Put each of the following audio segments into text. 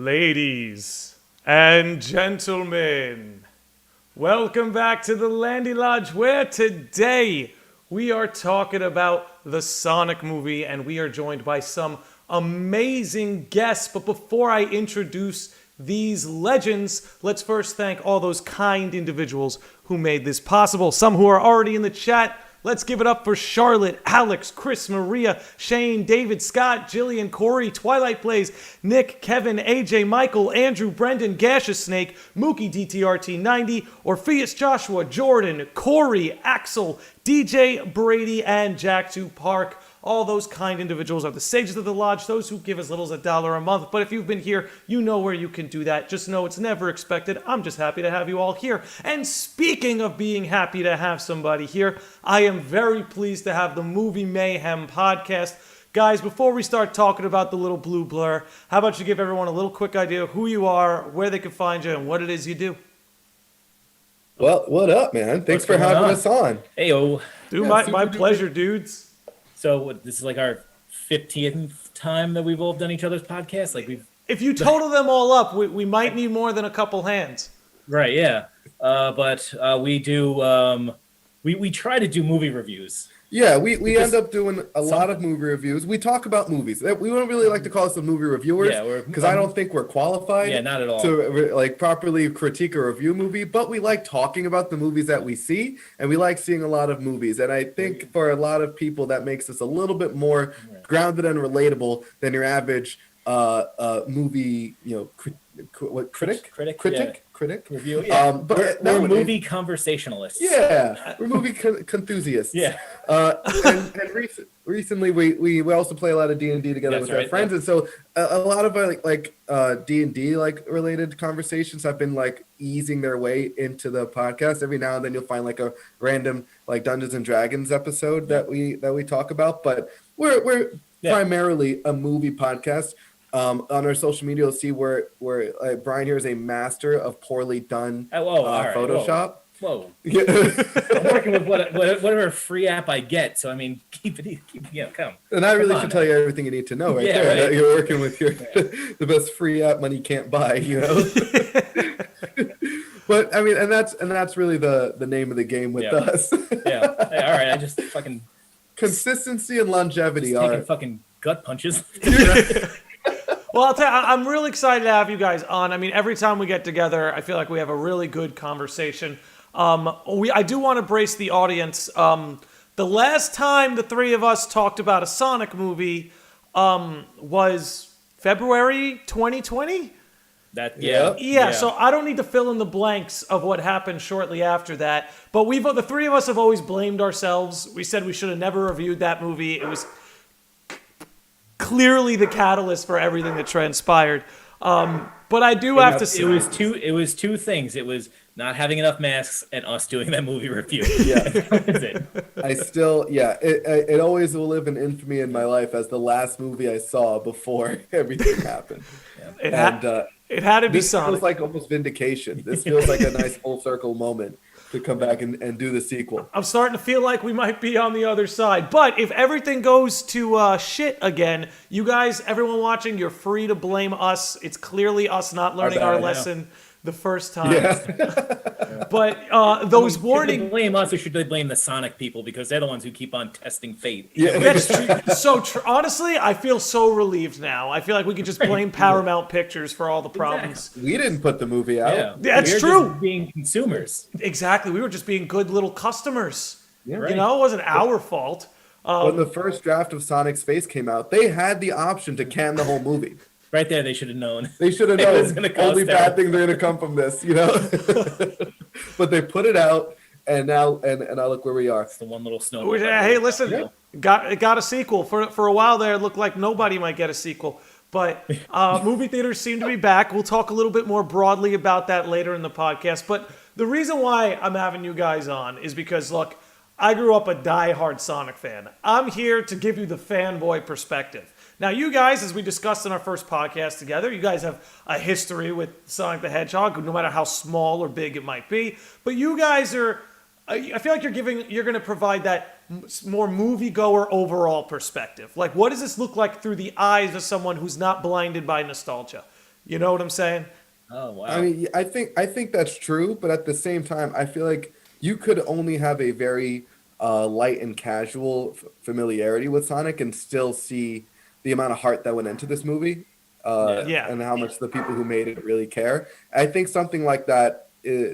Ladies and gentlemen, welcome back to the Landy Lodge, where today we are talking about the Sonic movie, and we are joined by some amazing guests. But before I introduce these legends, let's first thank all those kind individuals who made this possible. Some who are already in the chat. Let's give it up for Charlotte, Alex, Chris, Maria, Shane, David, Scott, Jillian, Corey, Twilight Plays, Nick, Kevin, AJ, Michael, Andrew, Brendan, Gaseous Snake, Mookie DTRT90, Orpheus, Joshua, Jordan, Corey, Axel, DJ, Brady, and Jack 2 Park. All those kind individuals are the sages of the lodge, those who give as little as $1 a month. But if you've been here, you know where you can do that. Just know it's never expected. I'm just happy to have you all here. And speaking of being happy to have somebody here, I am very pleased to have the Movie Mayhem Podcast. Guys, before we start talking about the little blue blur, how about you give everyone a little quick idea of who you are, where they can find you, and what it is you do? Well, what up, man? Thanks for having us on. Hey-o. Dude, my pleasure, dudes. So this is like our 15th time that we've all done each other's podcasts. If you total them all up, we might need more than a couple hands. Right, yeah. But we do we try to do movie reviews. Yeah, we end up doing a lot of movie reviews. We talk about movies. We don't really like to call us the movie reviewers because I don't think we're qualified not at all. to like properly critique or review a movie, but we like talking about the movies that we see, and we like seeing a lot of movies. And I think for a lot of people that makes us a little bit more grounded and relatable than your average movie, critic review. Yeah. But we're movie conversationalists. Yeah, we're movie enthusiasts. Yeah. And recently we also play a lot of D&D together with our friends, and so a lot of our D&D related conversations have been like easing their way into the podcast. Every now and then you'll find like a random like Dungeons and Dragons episode that we talk about, but we're primarily a movie podcast. On our social media, you'll see where Brian here is a master of poorly done Photoshop. Whoa. Yeah. I'm working with whatever free app I get, so I mean, keep come. And I really should tell you everything you need to know there. Right. You're working with the best free app money can't buy, you know. But I mean, and that's really the name of the game with us. Yeah. Hey, all right. I just fucking consistency and longevity are taking fucking gut punches. Well, I'll tell you, I'm really excited to have you guys on. I mean, every time we get together, I feel like we have a really good conversation. I do want to brace the audience. The last time the three of us talked about a Sonic movie was February 2020? Yeah, so I don't need to fill in the blanks of what happened shortly after that. But the three of us have always blamed ourselves. We said we should have never reviewed that movie. It was clearly the catalyst for everything that transpired. But I do have to say it was two things. It was not having enough masks and us doing that movie review. Yeah. That was it. I still, it always will live in infamy in my life as the last movie I saw before everything happened. Yeah. It had to be Sonic. This feels like almost vindication. This feels like a nice full circle moment to come back and do the sequel. I'm starting to feel like we might be on the other side. But if everything goes to shit again, you guys, everyone watching, you're free to blame us. It's clearly us not learning our lesson the first time. Yeah. But those warnings... Should they blame us or should they blame the Sonic people? Because they're the ones who keep on testing fate. Yeah. That's true. So honestly, I feel so relieved now. I feel like we could just blame Paramount Pictures for all the problems. Exactly. We didn't put the movie out. Yeah. That's true. Just being consumers. Exactly. We were just being good little customers. Yeah. Right. You know, it wasn't our fault. When the first draft of Sonic's Face came out, they had the option to can the whole movie. Right there, they should have known. They should have known. Only bad things are going to come from this, you know. But they put it out, and now look where we are. It's the one little snow. Hey, listen, it got a sequel. For a while there, it looked like nobody might get a sequel. But movie theaters seem to be back. We'll talk a little bit more broadly about that later in the podcast. But the reason why I'm having you guys on is because, look, I grew up a diehard Sonic fan. I'm here to give you the fanboy perspective. Now, you guys, as we discussed in our first podcast together, you guys have a history with Sonic the Hedgehog, no matter how small or big it might be. But you guys are, I feel like you're going to provide that more moviegoer overall perspective. Like, what does this look like through the eyes of someone who's not blinded by nostalgia? You know what I'm saying? Oh wow. I mean, I think that's true, but at the same time, I feel like you could only have a very light and casual familiarity with Sonic and still see the amount of heart that went into this movie, Yeah. and how much the people who made it really care. I think something like that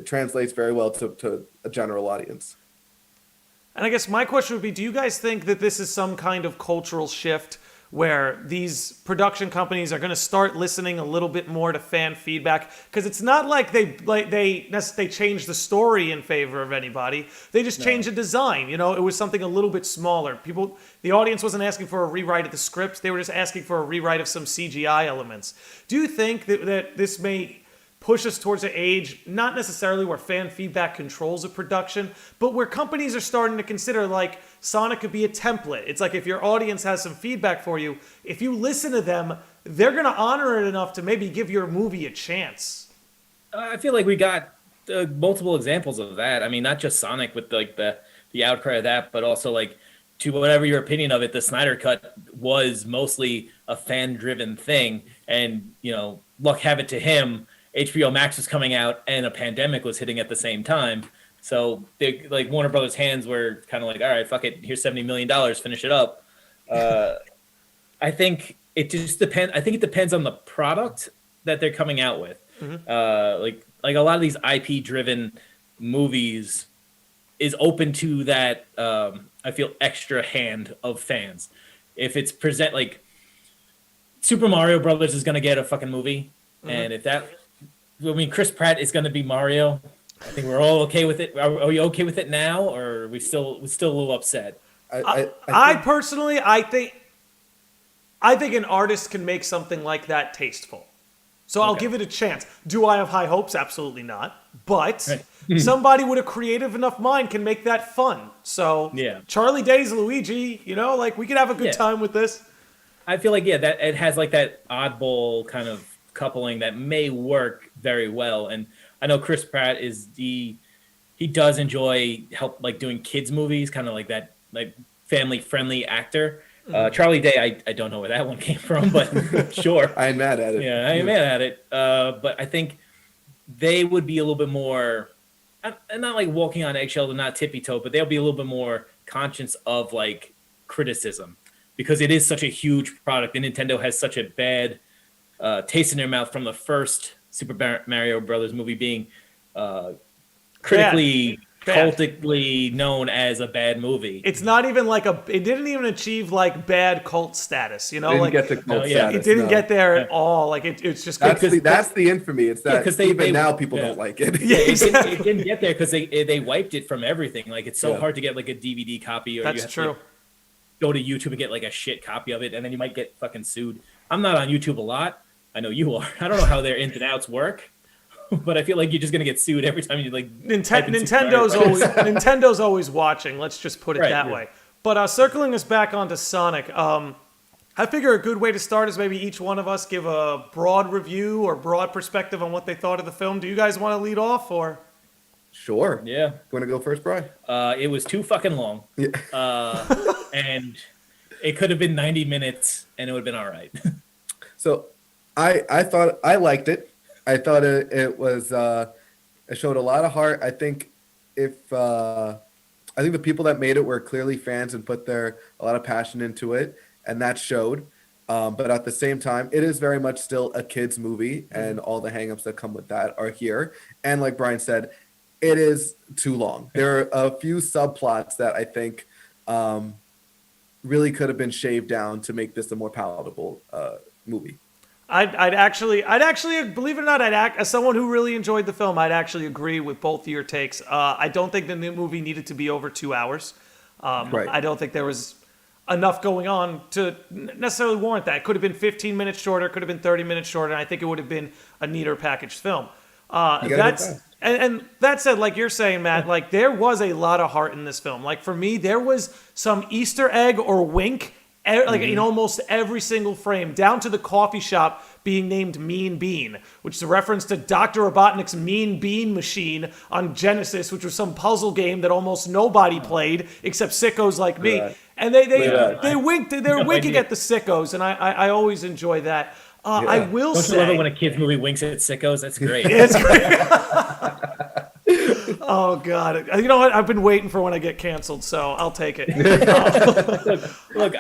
translates very well to a general audience. And I guess my question would be, do you guys think that this is some kind of cultural shift where these production companies are going to start listening a little bit more to fan feedback? Because it's not like they changed the story in favor of anybody. They just changed the design. You know, it was something a little bit smaller. The audience wasn't asking for a rewrite of the script. They were just asking for a rewrite of some CGI elements. Do you think that this may push us towards an age, not necessarily where fan feedback controls a production, but where companies are starting to consider, like, Sonic could be a template. It's like if your audience has some feedback for you, if you listen to them, they're going to honor it enough to maybe give your movie a chance. I feel like we got multiple examples of that. I mean, not just Sonic with like the outcry of that, but also like, to whatever your opinion of it, the Snyder Cut was mostly a fan-driven thing, and luck have it to him, HBO Max was coming out and a pandemic was hitting at the same time. So they, like, Warner Brothers' hands were kind of like, all right, fuck it, here's $70 million, finish it up. I think it just depends. I think it depends on the product that they're coming out with. Mm-hmm. Like a lot of these IP-driven movies is open to that, I feel, extra hand of fans. If it's like Super Mario Brothers is going to get a fucking movie, mm-hmm. and if that... I mean, Chris Pratt is going to be Mario. I think we're all okay with it. Are we okay with it now, or are we still a little upset? I personally, I think an artist can make something like that tasteful. So I'll give it a chance. Do I have high hopes? Absolutely not. But somebody with a creative enough mind can make that fun. So Charlie Day's Luigi, like, we could have a good time with this. I feel like, that it has like that oddball kind of coupling that may work very well. And I know Chris Pratt he does enjoy doing kids movies, kind of like that, like, family friendly actor. Charlie Day, I don't know where that one came from, but sure. I ain't mad at it. Yeah, I ain't mad at it. But I think they would be a little bit more, and not like walking on eggshell and not tippy toe, but they'll be a little bit more conscious of like criticism, because it is such a huge product and Nintendo has such a bad taste in their mouth from the first Super Mario Brothers movie being critically, cultically known as a bad movie. It's not even like it didn't even achieve like bad cult status, It didn't get to cult status. It didn't get there at all. Like it's just that's the infamy. It's that because now people don't like it. Yeah, it didn't get there because they wiped it from everything. Like, it's so hard to get like a DVD copy, or that's you have true. to go to YouTube and get like a shit copy of it, and then you might get fucking sued. I'm not on YouTube a lot. I know you are. I don't know how their ins and outs work, but I feel like you're just gonna get sued every time you like. Nintendo's always watching. Let's just put it that way. But circling us back onto Sonic, I figure a good way to start is maybe each one of us give a broad review or broad perspective on what they thought of the film. Do you guys want to lead off, or? Sure. Yeah. You want to go first, Brian? It was too fucking long. Yeah. And it could have been 90 minutes, and it would have been all right. So, I thought I liked it. I thought it was it showed a lot of heart. I think the people that made it were clearly fans and put a lot of passion into it, and that showed. But at the same time, it is very much still a kids movie, and all the hangups that come with that are here. And like Brian said, it is too long. There are a few subplots that I think really could have been shaved down to make this a more palatable movie. I'd actually, believe it or not, as someone who really enjoyed the film, I'd actually agree with both of your takes. I don't think the new movie needed to be over 2 hours. Right. I don't think there was enough going on to necessarily warrant that. It could have been 15 minutes shorter, could have been 30 minutes shorter, and I think it would have been a neater packaged film. And that said, like you're saying, Matt, like there was a lot of heart in this film. Like for me, there was some Easter egg or wink in almost every single frame, down to the coffee shop being named Mean Bean, which is a reference to Dr. Robotnik's Mean Bean machine on Genesis, which was some puzzle game that almost nobody played except sickos like me. And they're winking at the sickos, and I always enjoy that. I will Don't say, you love it when a kids movie winks at sickos? That's great. it's great. Oh God! You know what? I've been waiting for when I get canceled, so I'll take it. Look,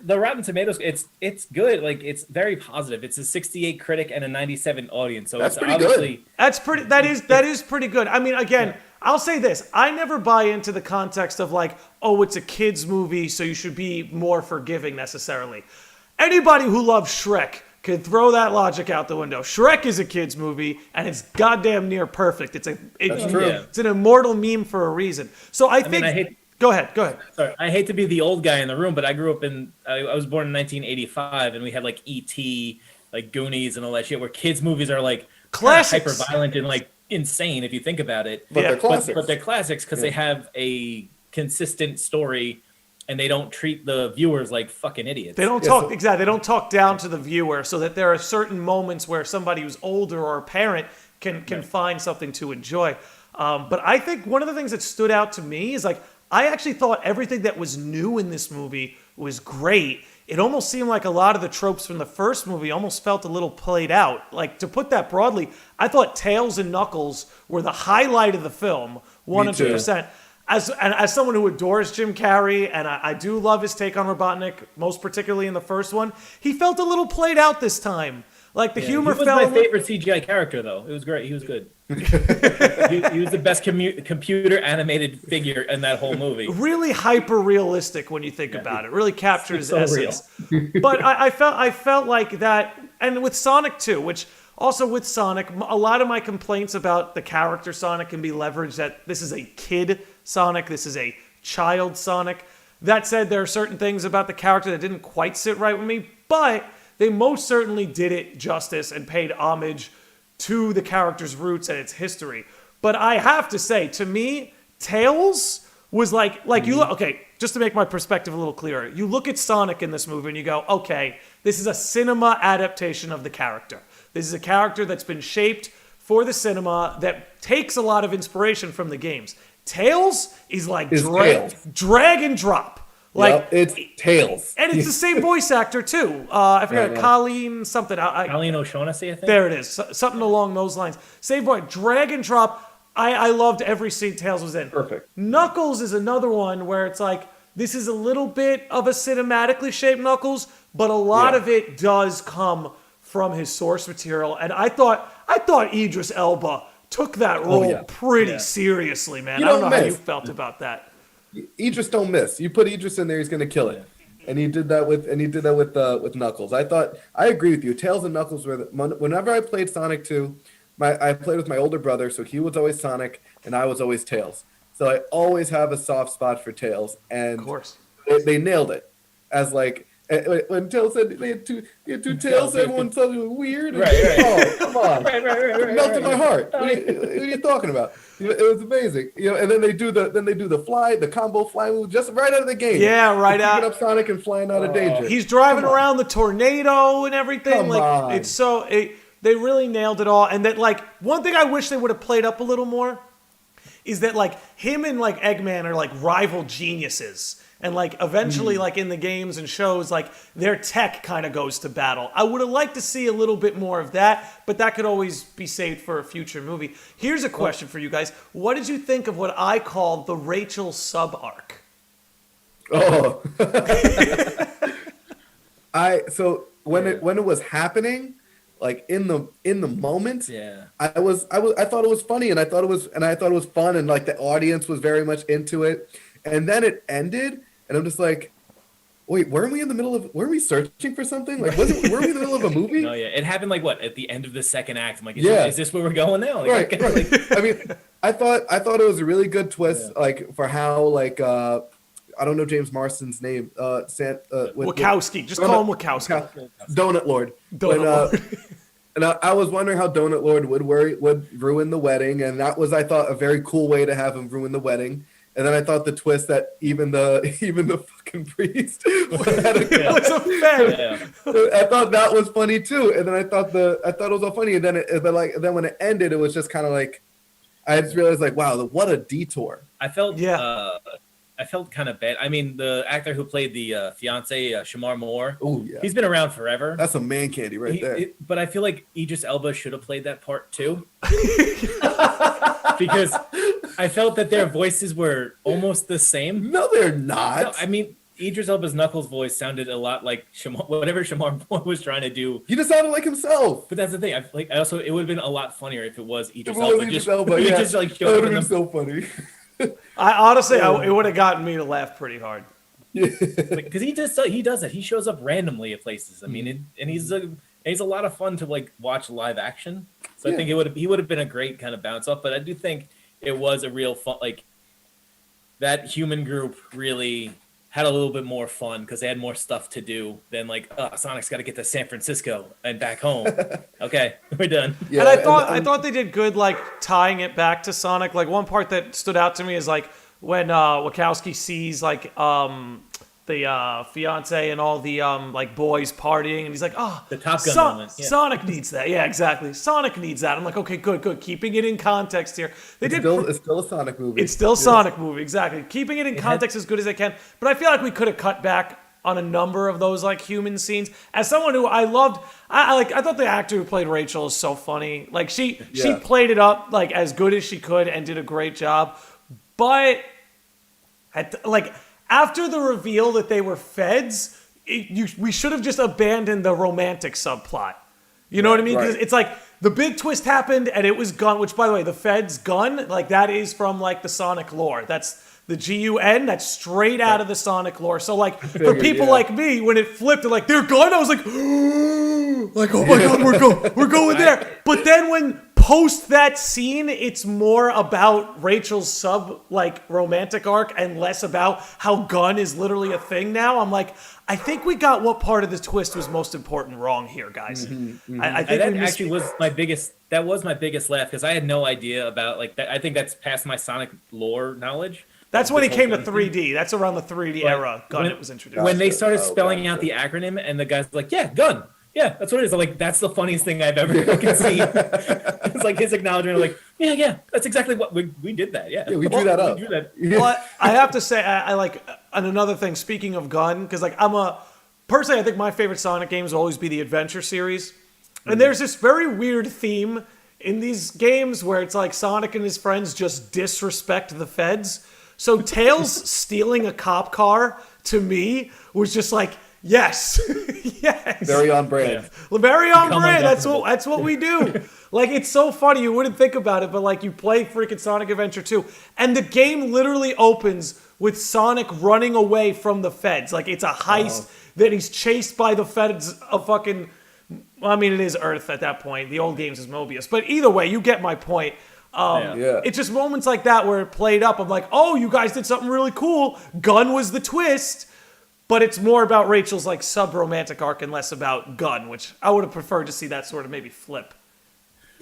the Rotten Tomatoes, it's good. Like, it's very positive. It's a 68 critic and a 97 audience. So That's it's pretty obviously good. That is pretty good. I mean, again, I'll say this: I never buy into the context of like, oh, it's a kids movie, so you should be more forgiving necessarily. Anybody who loves Shrek could throw that logic out the window. Shrek is a kids movie, and it's goddamn near perfect. It's true. It's an immortal meme for a reason. So I think. Go ahead. Sorry, I hate to be the old guy in the room, but I grew up I was born in 1985, and we had like E.T., like Goonies, and all that shit, where kids movies are like classics, hyper violent and like insane if you think about it. But they're classics. But they're classics because they have a consistent story. And they don't treat the viewers like fucking idiots. They don't talk exactly. They don't talk down to the viewer, so that there are certain moments where somebody who's older or a parent can find something to enjoy. But I think one of the things that stood out to me is like I actually thought everything that was new in this movie was great. It almost seemed like a lot of the tropes from the first movie almost felt a little played out. Like, to put that broadly, I thought Tails and Knuckles were the highlight of the film, 100%. As someone who adores Jim Carrey, and I do love his take on Robotnik, most particularly in the first one, he felt a little played out this time. Like, the humor felt... He was my favorite CGI character, though. It was great. He was good. he was the best computer animated figure in that whole movie. Really hyper-realistic when you think about it. Really captures so essence. But I felt like that, and with Sonic too, which... Also with Sonic, a lot of my complaints about the character Sonic can be leveraged that this is a kid Sonic, this is a child Sonic. That said, there are certain things about the character that didn't quite sit right with me, but they most certainly did it justice and paid homage to the character's roots and its history. But I have to say, to me, Tails was like you look, okay, just to make my perspective a little clearer, you look at Sonic in this movie and you go, okay, this is a cinema adaptation of the character. This is a character that's been shaped for the cinema that takes a lot of inspiration from the games. Tails is like drag and drop. Like it's Tails. And it's the same voice actor too. I forgot, Colleen something. Colleen O'Shaughnessy, I think. There it is. Something along those lines. Same voice. Drag and drop. I loved every scene Tails was in. Perfect. Knuckles is another one where it's like, this is a little bit of a cinematically shaped Knuckles, but a lot of it does come from his source material. And I thought Idris Elba took that role pretty seriously, man. I don't know how you felt about that. Idris don't miss. You put Idris in there, he's gonna kill it. And he did that with Knuckles. I agree with you. Tails and Knuckles were whenever I played Sonic 2, I played with my older brother, so he was always Sonic and I was always Tails. So I always have a soft spot for Tails, and of course they nailed it. As like when Tails said they had two tails, everyone thought it was weird. Right. Oh, come on! Right. It melted my heart. What are you talking about? It was amazing. And then they do the combo fly move just right out of the game. Yeah, right out. Picking up Sonic and flying out of danger. He's driving around the tornado and everything. Come on. It's so they really nailed it all. And that like one thing I wish they would have played up a little more is that like him and like Eggman are like rival geniuses. And like eventually like in the games and shows, like their tech kind of goes to battle. I would have liked to see a little bit more of that, but that could always be saved for a future movie. Here's a question for you guys. What did you think of what I called the Rachel sub-arc? Oh. When it was happening, like in the moment, I thought it was funny and I thought it was fun, and like the audience was very much into it. And then it ended, and I'm just like, wait, weren't we searching for something? Like, were we in the middle of a movie? No, it happened like what, at the end of the second act? I'm like, is this where we're going now? Like, right. I mean, I thought it was a really good twist, like for how like I don't know James Marsden's name, Wachowski. Just call him Wachowski. Donut Lord. And I was wondering how Donut Lord would ruin the wedding, and that was, I thought, a very cool way to have him ruin the wedding. And then I thought the twist that even the fucking priest was a fan. I thought that was funny too. And then I thought it was all funny. And then when it ended, it was just kind of like I just realized like, wow, what a detour. I felt I felt kind of bad. I mean, the actor who played the fiance, Shamar Moore. Oh yeah, he's been around forever. That's a man candy right there. But I feel like Idris Elba should have played that part too, because I felt that their voices were almost the same. No, they're not. No, I mean, Idris Elba's Knuckles voice sounded a lot like whatever Shamar Moore was trying to do. He just sounded like himself. But that's the thing. I also, it would have been a lot funnier if it was Idris Elba. Yeah. Just like that would have been so funny. I honestly, it would have gotten me to laugh pretty hard. Yeah, because he does that. He shows up randomly at places. I mean, and he's a lot of fun to like watch live action. So I think he would have been a great kind of bounce off. But I do think it was a real fun. Like that human group really had a little bit more fun because they had more stuff to do than like, Sonic's got to get to San Francisco and back home. Okay, we're done. Yeah, and I thought they did good, like tying it back to Sonic. Like one part that stood out to me is like when Wachowski sees like the fiance and all the like boys partying, and he's like, the Top Gun moment. Yeah. Sonic needs that. Yeah, exactly. Sonic needs that. I'm like, okay, good. Keeping it in context here. It's still a Sonic movie. It's still a Sonic movie, exactly. Keeping it in context as good as they can. But I feel like we could have cut back on a number of those like human scenes. As someone who I loved, I thought the actor who played Rachel is so funny. Like she played it up like as good as she could and did a great job. But after the reveal that they were feds, we should have just abandoned the romantic subplot. You know what I mean? Because it's like the big twist happened and it was Gun, which by the way, the feds Gun, like that is from like the Sonic lore. That's the GUN, that's straight out of the Sonic lore. So like for people like me, when it flipped to like they're Gun, I was like, like, oh my God, we're going there. But then when post that scene, it's more about Rachel's romantic arc and less about how Gun is literally a thing now. I'm like, I think we got what part of the twist was most important wrong here, guys. I think that actually was my biggest. That was my biggest laugh because I had no idea about like that. I think that's past my Sonic lore knowledge. That's when he came to 3D. That's around the 3D era. Gun it was introduced. When they started spelling out the acronym and the guy's like, yeah, Gun. Yeah, that's what it is. I'm like, that's the funniest thing I've ever fucking seen. It's like his acknowledgement of like, yeah, that's exactly what we did that. Yeah, we drew that up. Well, I have to say, I like, and another thing, speaking of Gun, because like personally, I think my favorite Sonic games will always be the Adventure series. And there's this very weird theme in these games where it's like Sonic and his friends just disrespect the feds. So Tails stealing a cop car, to me, was just like, yes. Yes. Very on brand. Yeah. Very on brand. That's what we do. Like, it's so funny. You wouldn't think about it, but like you play freaking Sonic Adventure 2, and the game literally opens with Sonic running away from the feds. Like, it's a heist that he's chased by the feds of fucking, well, I mean, it is Earth at that point. The old games is Mobius. But either way, you get my point. It's just moments like that where it played up. I'm like, oh, you guys did something really cool. Gun was the twist. But it's more about Rachel's like sub-romantic arc and less about Gun, which I would have preferred to see that sort of maybe flip.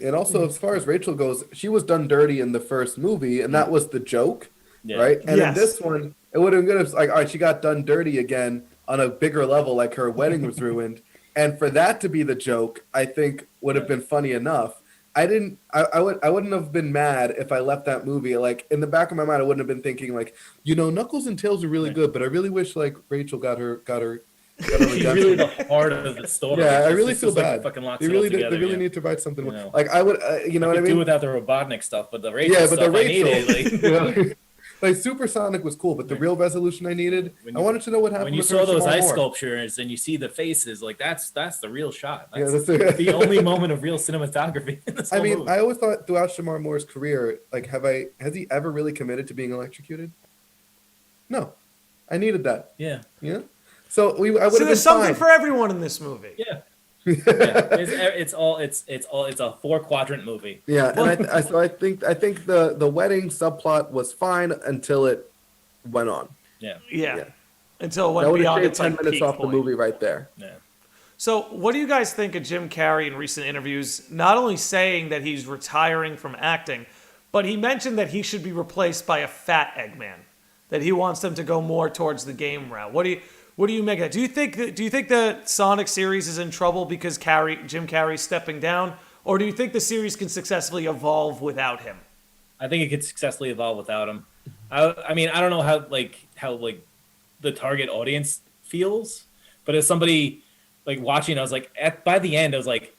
And also, as far as Rachel goes, she was done dirty in the first movie, and that was the joke, right? And in this one, it would have been good if like, all right, she got done dirty again on a bigger level, like her wedding was ruined. And for that to be the joke, I think would have been funny enough. I wouldn't have been mad if I left that movie. Like in the back of my mind, I wouldn't have been thinking like, Knuckles and Tails are really good, but I really wish like Rachel got her. She's really the heart of the story. Yeah, I really feel bad. Like they really need to write something. Like I would, you know what I mean? Do without the Robotnik stuff, but the Rachel stuff I needed. Like Supersonic was cool, but the real resolution I needed, I wanted to know what happened. When you saw those ice sculptures and you see the faces, like that's the real shot. That's the only moment of real cinematography in this whole movie. I always thought throughout Shamar Moore's career, like has he ever really committed to being electrocuted? No, I needed that. Yeah. So I would have been there's something for everyone in this movie. Yeah. It's a 4-quadrant movie. Yeah, and I think the wedding subplot was fine until it went on. Yeah. Until it went beyond its 10 minutes off point. The movie right there. Yeah. So, what do you guys think of Jim Carrey in recent interviews? Not only saying that he's retiring from acting, but he mentioned that he should be replaced by a fat Eggman. That he wants them to go more towards the game route. What do you make of that? Do you think the Sonic series is in trouble because Jim Carrey's stepping down, or do you think the series can successfully evolve without him? I think it could successfully evolve without him. I mean, I don't know how the target audience feels, but as somebody like watching, I was like, by the end, I was like,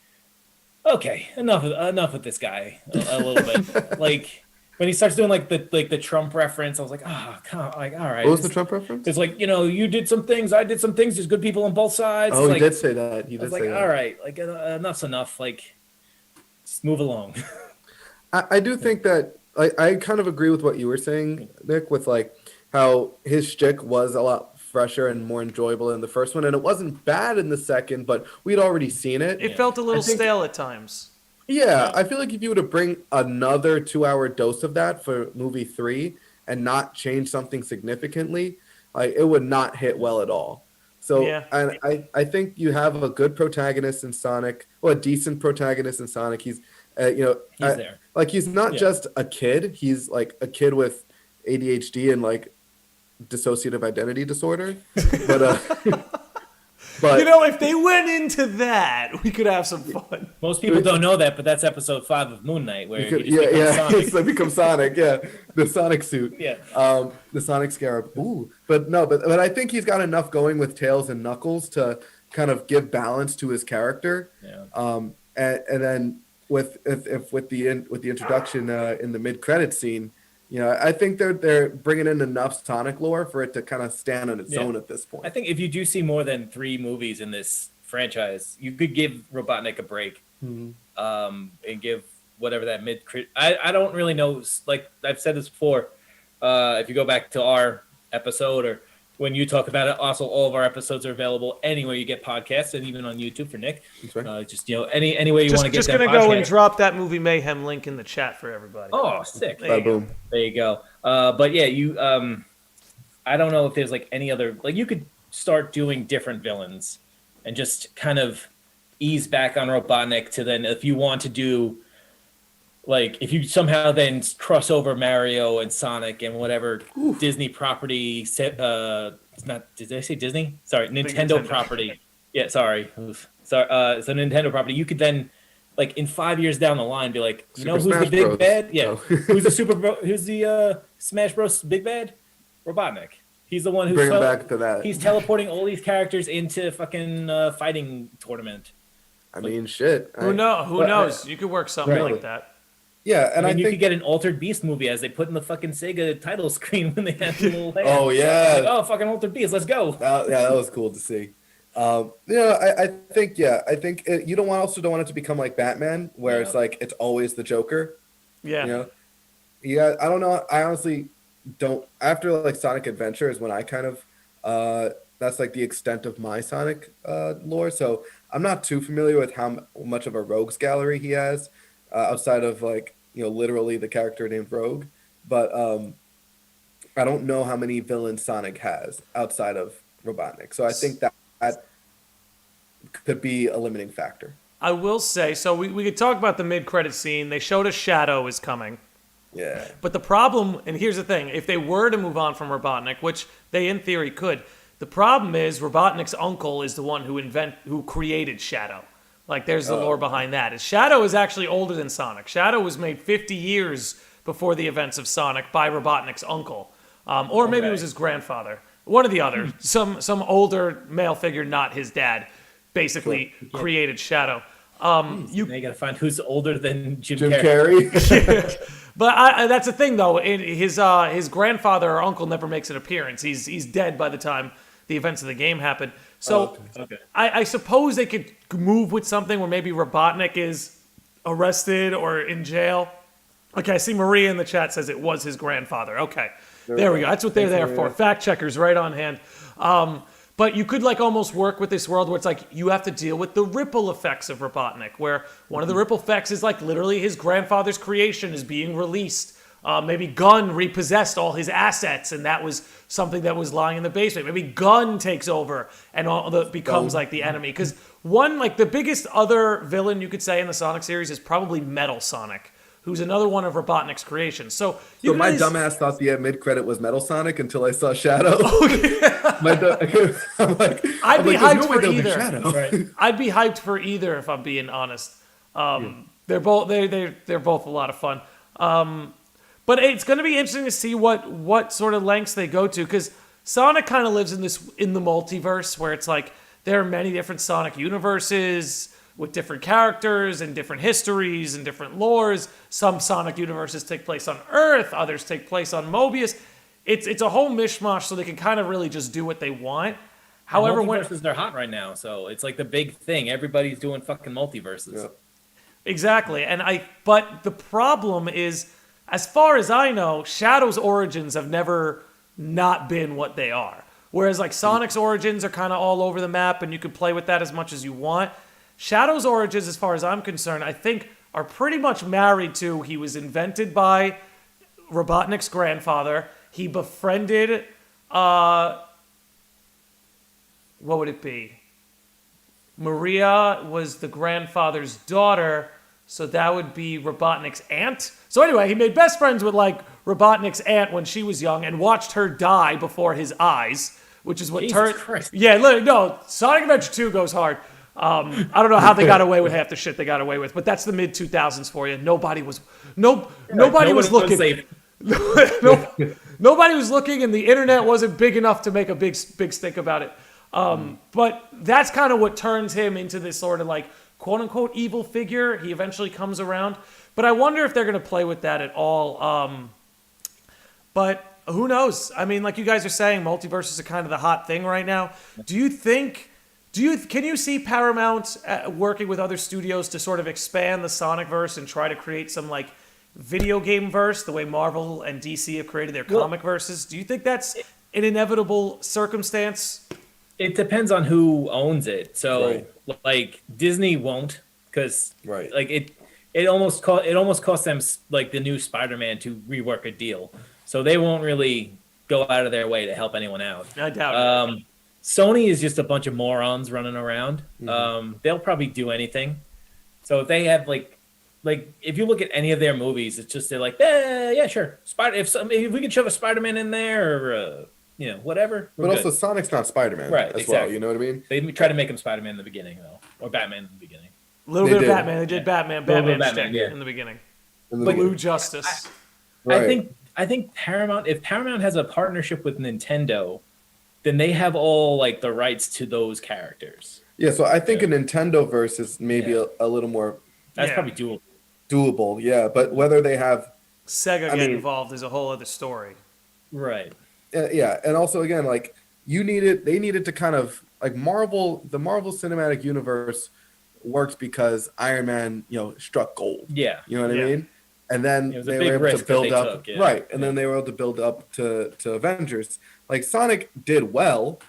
okay, enough with this guy a little bit. Like when he starts doing like the Trump reference, I was like, come on, like, all right. What was the Trump reference? It's like, you did some things, I did some things. There's good people on both sides. Oh, it's he like, did say that. I was like, all right, like enough's enough. Like, just move along. I do think that I kind of agree with what you were saying, Nick, with like how his shtick was a lot fresher and more enjoyable in the first one, and it wasn't bad in the second, but we'd already seen it. It felt a little stale at times. Yeah, I feel like if you were to bring another 2-hour dose of that for movie 3 and not change something significantly, like it would not hit well at all. So and I think you have a good protagonist in Sonic, a decent protagonist in Sonic. He's there. Like he's not just a kid. He's like a kid with ADHD and like dissociative identity disorder. But if they went into that, we could have some fun. Most people don't know that, but that's episode 5 of Moon Knight, where he Sonic. So become Sonic, the Sonic suit, the Sonic Scarab. Ooh, but I think he's got enough going with Tails and Knuckles to kind of give balance to his character. And then with the introduction in the mid-credit scene, I think they're bringing in enough Sonic lore for it to kind of stand on its own at this point. I think if you do see more than 3 movies in this franchise, you could give Robotnik a break, and give whatever that mid-credit. I don't really know. Like I've said this before, if you go back to our episode or when you talk about it, also all of our episodes are available anywhere you get podcasts, and even on YouTube for Nick. That's right. Just any way you want to get. Just gonna go and drop that Movie Mayhem link in the chat for everybody. Oh, sick! Boom. There you go. But yeah, you. I don't know if there's like any other, like you could start doing different villains, and just kind of ease back on Robotnik to then if you want to do. Like, if you somehow then cross over Mario and Sonic and whatever Disney property, it's not, did I say Disney? Sorry, Nintendo property. Yeah, sorry. Sorry, it's a Nintendo property. You could then, like, in 5 years down the line, be like, who's the big bad? Yeah. Who's the Smash Bros. Big bad? Robotnik. He's the one who's bring him back to that. He's teleporting all these characters into fucking fighting tournament. I mean, shit. Who knows? You could work something like that. Yeah, and I think you could get an Altered Beast movie as they put in the fucking Sega title screen when they had the little hair. Oh yeah. Like, fucking Altered Beast, let's go. That was cool to see. I think you don't want it to become like Batman, where it's like it's always the Joker. Yeah. I don't know. I honestly don't. After like Sonic Adventure is when I kind of that's like the extent of my Sonic lore. So I'm not too familiar with how much of a rogues gallery he has. Outside of like literally the character named Rogue, but I don't know how many villains Sonic has outside of Robotnik. So I think that could be a limiting factor. I will say, so we could talk about the mid-credit scene. They showed us Shadow is coming. Yeah. But the problem, and here's the thing, if they were to move on from Robotnik, which they in theory could, the problem is Robotnik's uncle is the one who created Shadow. Like, there's the lore behind that. Shadow is actually older than Sonic. Shadow was made 50 years before the events of Sonic by Robotnik's uncle. Or maybe it was his grandfather. One or the other. Some older male figure, not his dad, basically created Shadow. Now you got to find who's older than Jim Carrey. But that's the thing, though. His grandfather or uncle never makes an appearance. He's dead by the time the events of the game happen. So I suppose they could move with something where maybe Robotnik is arrested or in jail. Okay, I see Maria in the chat says it was his grandfather. Okay, there we go. That's what they're there for. Fact checkers right on hand. But you could like almost work with this world where it's like you have to deal with the ripple effects of Robotnik, where one of the ripple effects is like literally his grandfather's creation is being released. Maybe Gunn repossessed all his assets, and that was something that was lying in the basement. Maybe Gunn takes over and becomes like the enemy. Because the biggest other villain you could say in the Sonic series is probably Metal Sonic, who's another one of Robotnik's creations. So my dumbass thought the mid-credit was Metal Sonic until I saw Shadow. I'm like, I'd be hyped for either. Right. I'd be hyped for either if I'm being honest. They're both a lot of fun. But it's going to be interesting to see what sort of lengths they go to, because Sonic kind of lives in the multiverse, where it's like there are many different Sonic universes with different characters and different histories and different lores. Some Sonic universes take place on Earth, others take place on Mobius. It's a whole mishmash, so they can kind of really just do what they want. However, multiverses, they're hot right now, so it's like the big thing. Everybody's doing fucking multiverses. Yeah. Exactly. But the problem is, as far as I know, Shadow's origins have never not been what they are. Whereas like Sonic's origins are kind of all over the map, and you can play with that as much as you want. Shadow's origins, as far as I'm concerned, I think are pretty much married to, he was invented by Robotnik's grandfather. He befriended, what would it be? Maria was the grandfather's daughter, so that would be Robotnik's aunt. So anyway, he made best friends with like Robotnik's aunt when she was young and watched her die before his eyes, which is what turned. Yeah, literally, no. Sonic Adventure 2 goes hard. I don't know how they got away with half the shit they got away with, but that's the mid 2000s for you. Nobody was looking. Nobody was looking, and the internet wasn't big enough to make a big stink about it. But that's kind of what turns him into this sort of like quote unquote evil figure. He eventually comes around, but I wonder if they're going to play with that at all. But who knows? I mean, like you guys are saying, multiverses are kind of the hot thing right now. Can you see Paramount working with other studios to sort of expand the Sonic verse and try to create some like video game verse the way Marvel and DC have created their comic verses? Do you think that's an inevitable circumstance? It depends on who owns it. So like Disney won't, because like it almost cost them like the new Spider-Man to rework a deal. So they won't really go out of their way to help anyone out. I doubt it. Sony is just a bunch of morons running around. They'll probably do anything. So if they have like if you look at any of their movies, it's just they're like, yeah, sure. If we could shove a Spider-Man in there, or whatever. But also, Sonic's not Spider-Man, as well. You know what I mean? They try to make him Spider-Man in the beginning, though, or Batman in the beginning. A little bit of Batman. They did Batman in the beginning. Blue Justice. I think Paramount. If Paramount has a partnership with Nintendo, then they have all like the rights to those characters. Yeah, so I think a Nintendo verse is maybe a little more. That's probably doable, yeah. But whether they have Sega get involved is a whole other story. Right. Yeah, and also again, like they needed to kind of like the Marvel Cinematic Universe works because Iron Man, struck gold. Yeah. You know what I mean? And then they were able to build up, and then they were able to build up to Avengers. Like Sonic did well,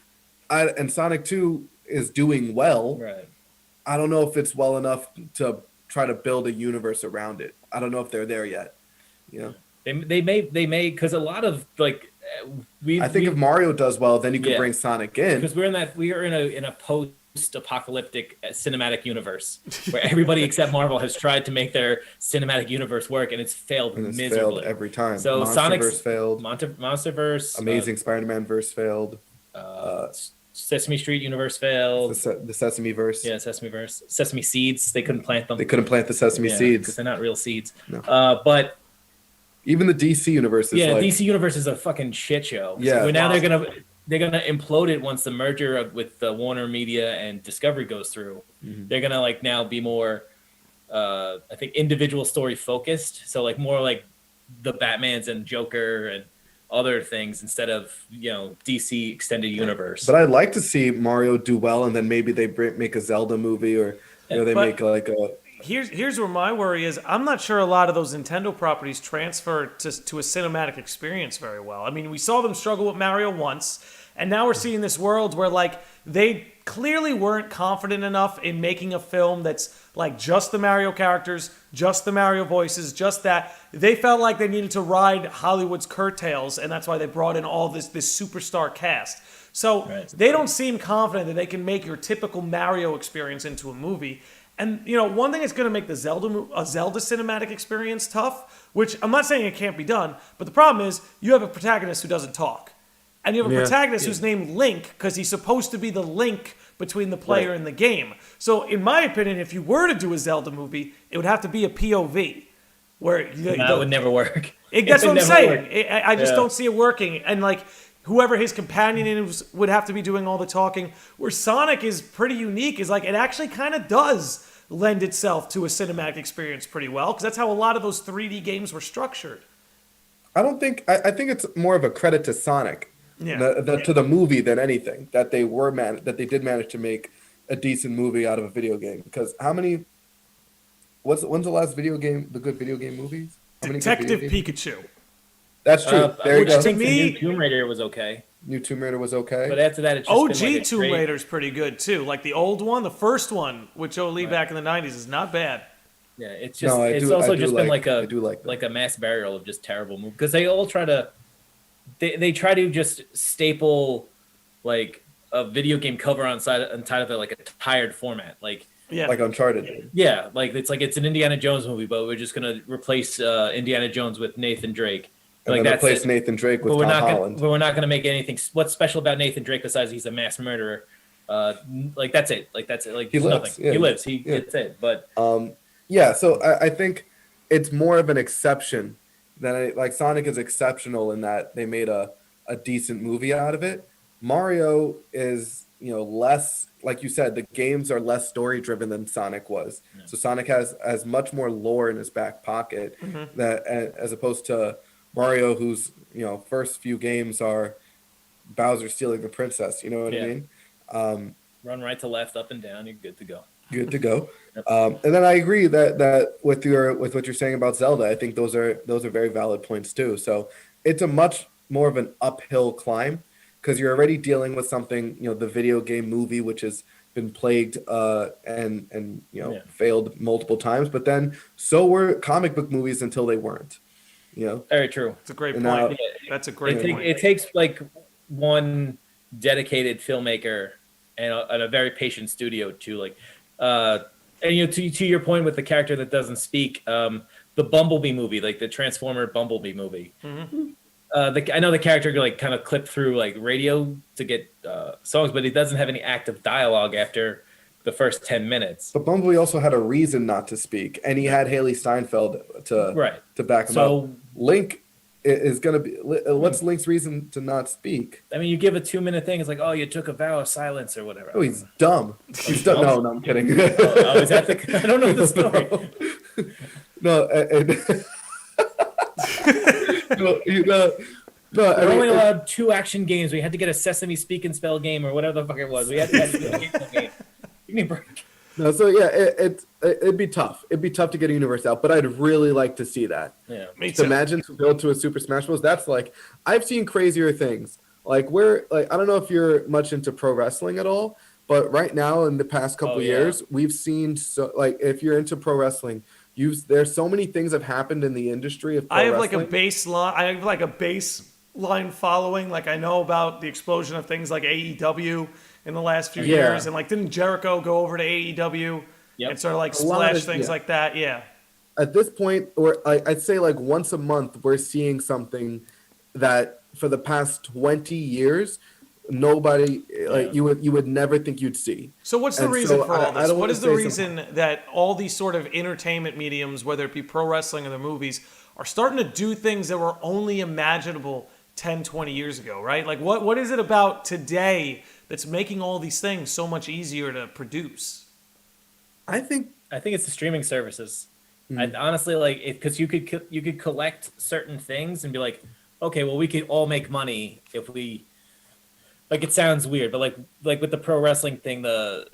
and Sonic 2 is doing well. Right. I don't know if it's well enough to try to build a universe around it. I don't know if they're there yet. They may because a lot of like I think if Mario does well, then you can bring Sonic in, because we are in a post-apocalyptic cinematic universe where everybody except Marvel has tried to make their cinematic universe work, and it's failed miserably. Failed every time. So Sonic's failed. Monsterverse, Amazing Spider-Man verse failed. Sesame Street universe failed. The Sesame verse. Yeah, Sesame verse. Sesame seeds. They couldn't plant them. They couldn't plant the Sesame seeds because they're not real seeds. No. But even the DC universe is DC universe is a fucking shit show. Yeah. So now they're gonna implode it once the merger with Warner Media and Discovery goes through. Mm-hmm. They're gonna like now be more, I think, individual story focused. So like more like the Batmans and Joker and other things instead of DC extended universe. But I'd like to see Mario do well, and then maybe they make a Zelda movie, or they make like a. Here's where my worry is. I'm not sure a lot of those Nintendo properties transfer to a cinematic experience very well. I mean, we saw them struggle with Mario once, and now we're seeing this world where like they clearly weren't confident enough in making a film that's like just the Mario characters, just the Mario voices, just that. They felt like they needed to ride Hollywood's curtails, and that's why they brought in all this superstar cast. So they don't seem confident that they can make your typical Mario experience into a movie. And, one thing that's going to make the Zelda cinematic experience tough, which I'm not saying it can't be done, but the problem is you have a protagonist who doesn't talk. And you have a protagonist who's named Link because he's supposed to be the link between the player and the game. So, in my opinion, if you were to do a Zelda movie, it would have to be a POV. That would never work. That's what I'm saying. Worked. I just don't see it working. And like whoever his companion is would have to be doing all the talking. Where Sonic is pretty unique is like it actually kind of does lend itself to a cinematic experience pretty well because that's how a lot of those 3D games were structured. I don't think I think it's more of a credit to Sonic, to the movie than anything that they did manage to make a decent movie out of a video game. Because when's the last the good video game movies? Detective Pikachu. That's true. There you go. To me, Tomb Raider was okay. New Tomb Raider was okay. But after that, it's just OG been like Tomb Raider's pretty good too. Like the old one, the first one with Joe Lee back in the 90s is not bad. Yeah, it's just been like a mass burial of just terrible movies because they all try to they try to just staple like a video game cover on top of it like a tired format like Uncharted. Yeah, like it's an Indiana Jones movie, but we're just gonna replace Indiana Jones with Nathan Drake. And then replace Nathan Drake with Tom Holland. But we're not gonna make anything. What's special about Nathan Drake besides he's a mass murderer? Like that's it. Like he lives. Nothing. Yeah. He lives. It's it. But yeah, so I think it's more of an exception than like Sonic is exceptional in that they made a decent movie out of it. Mario is, less, like you said, the games are less story driven than Sonic was. Yeah. So Sonic has much more lore in his back pocket that as opposed to Mario, whose first few games are Bowser stealing the princess. You know what I mean? Run right to left, up and down. You're good to go. Good to go. And then I agree that with what you're saying about Zelda, I think those are very valid points too. So it's a much more of an uphill climb because you're already dealing with something, the video game movie, which has been plagued and failed multiple times. But then so were comic book movies until they weren't. Very true. It's a great point. That's a great point. It takes like one dedicated filmmaker and a very patient studio to like. And to your point with the character that doesn't speak, the Bumblebee movie, like the Transformer Bumblebee movie. Mm-hmm. I know the character like kind of clipped through like radio to get songs, but he doesn't have any active dialogue after the first 10 minutes. But Bumblebee also had a reason not to speak, and he had Haley Steinfeld to back him up. Link is going to be. What's Link's reason to not speak? I mean, you give a 2-minute thing. It's like, oh, you took a vow of silence or whatever. Oh, he's dumb. He's dumb. No, I'm kidding. Is that I don't know the story. We're only allowed 2 action games. We had to get a Sesame Speak and Spell game or whatever the fuck it was. We had to get a game. Give me a break. No, so yeah, it'd be tough. It'd be tough to get a universe out, but I'd really like to see that. Yeah, me too. Imagine to build to a Super Smash Bros. That's like I've seen crazier things. I don't know if you're much into pro wrestling at all, but right now in the past couple years, we've seen if you're into pro wrestling, there's so many things have happened in the industry of pro wrestling. I have like a baseline following. Like I know about the explosion of things like AEW in the last few years, and like didn't Jericho go over to AEW and sort of like splash things like that? Yeah. At this point, or I'd say like once a month, we're seeing something that for the past 20 years, nobody you would never think you'd see. So what's the reason for all this? What is the reason that all these sort of entertainment mediums, whether it be pro wrestling or the movies, are starting to do things that were only imaginable 10, 20 years ago, right? Like what is it about today that's making all these things so much easier to produce? I think it's the streaming services. I honestly like it because you could collect certain things and be like, okay, well we could all make money if we. Like it sounds weird, but like with the pro wrestling thing, the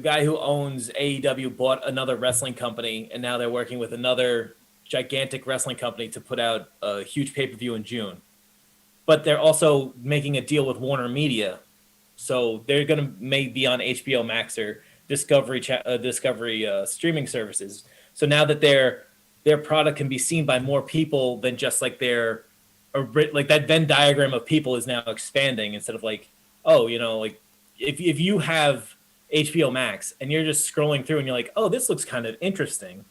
guy who owns AEW bought another wrestling company, and now they're working with another gigantic wrestling company to put out a huge pay-per-view in June. But they're also making a deal with Warner Media, so they're gonna be on HBO Max or Discovery streaming services. So now that their product can be seen by more people than just like their like that Venn diagram of people is now expanding instead of like, like if you have HBO Max and you're just scrolling through and you're like, oh, this looks kind of interesting.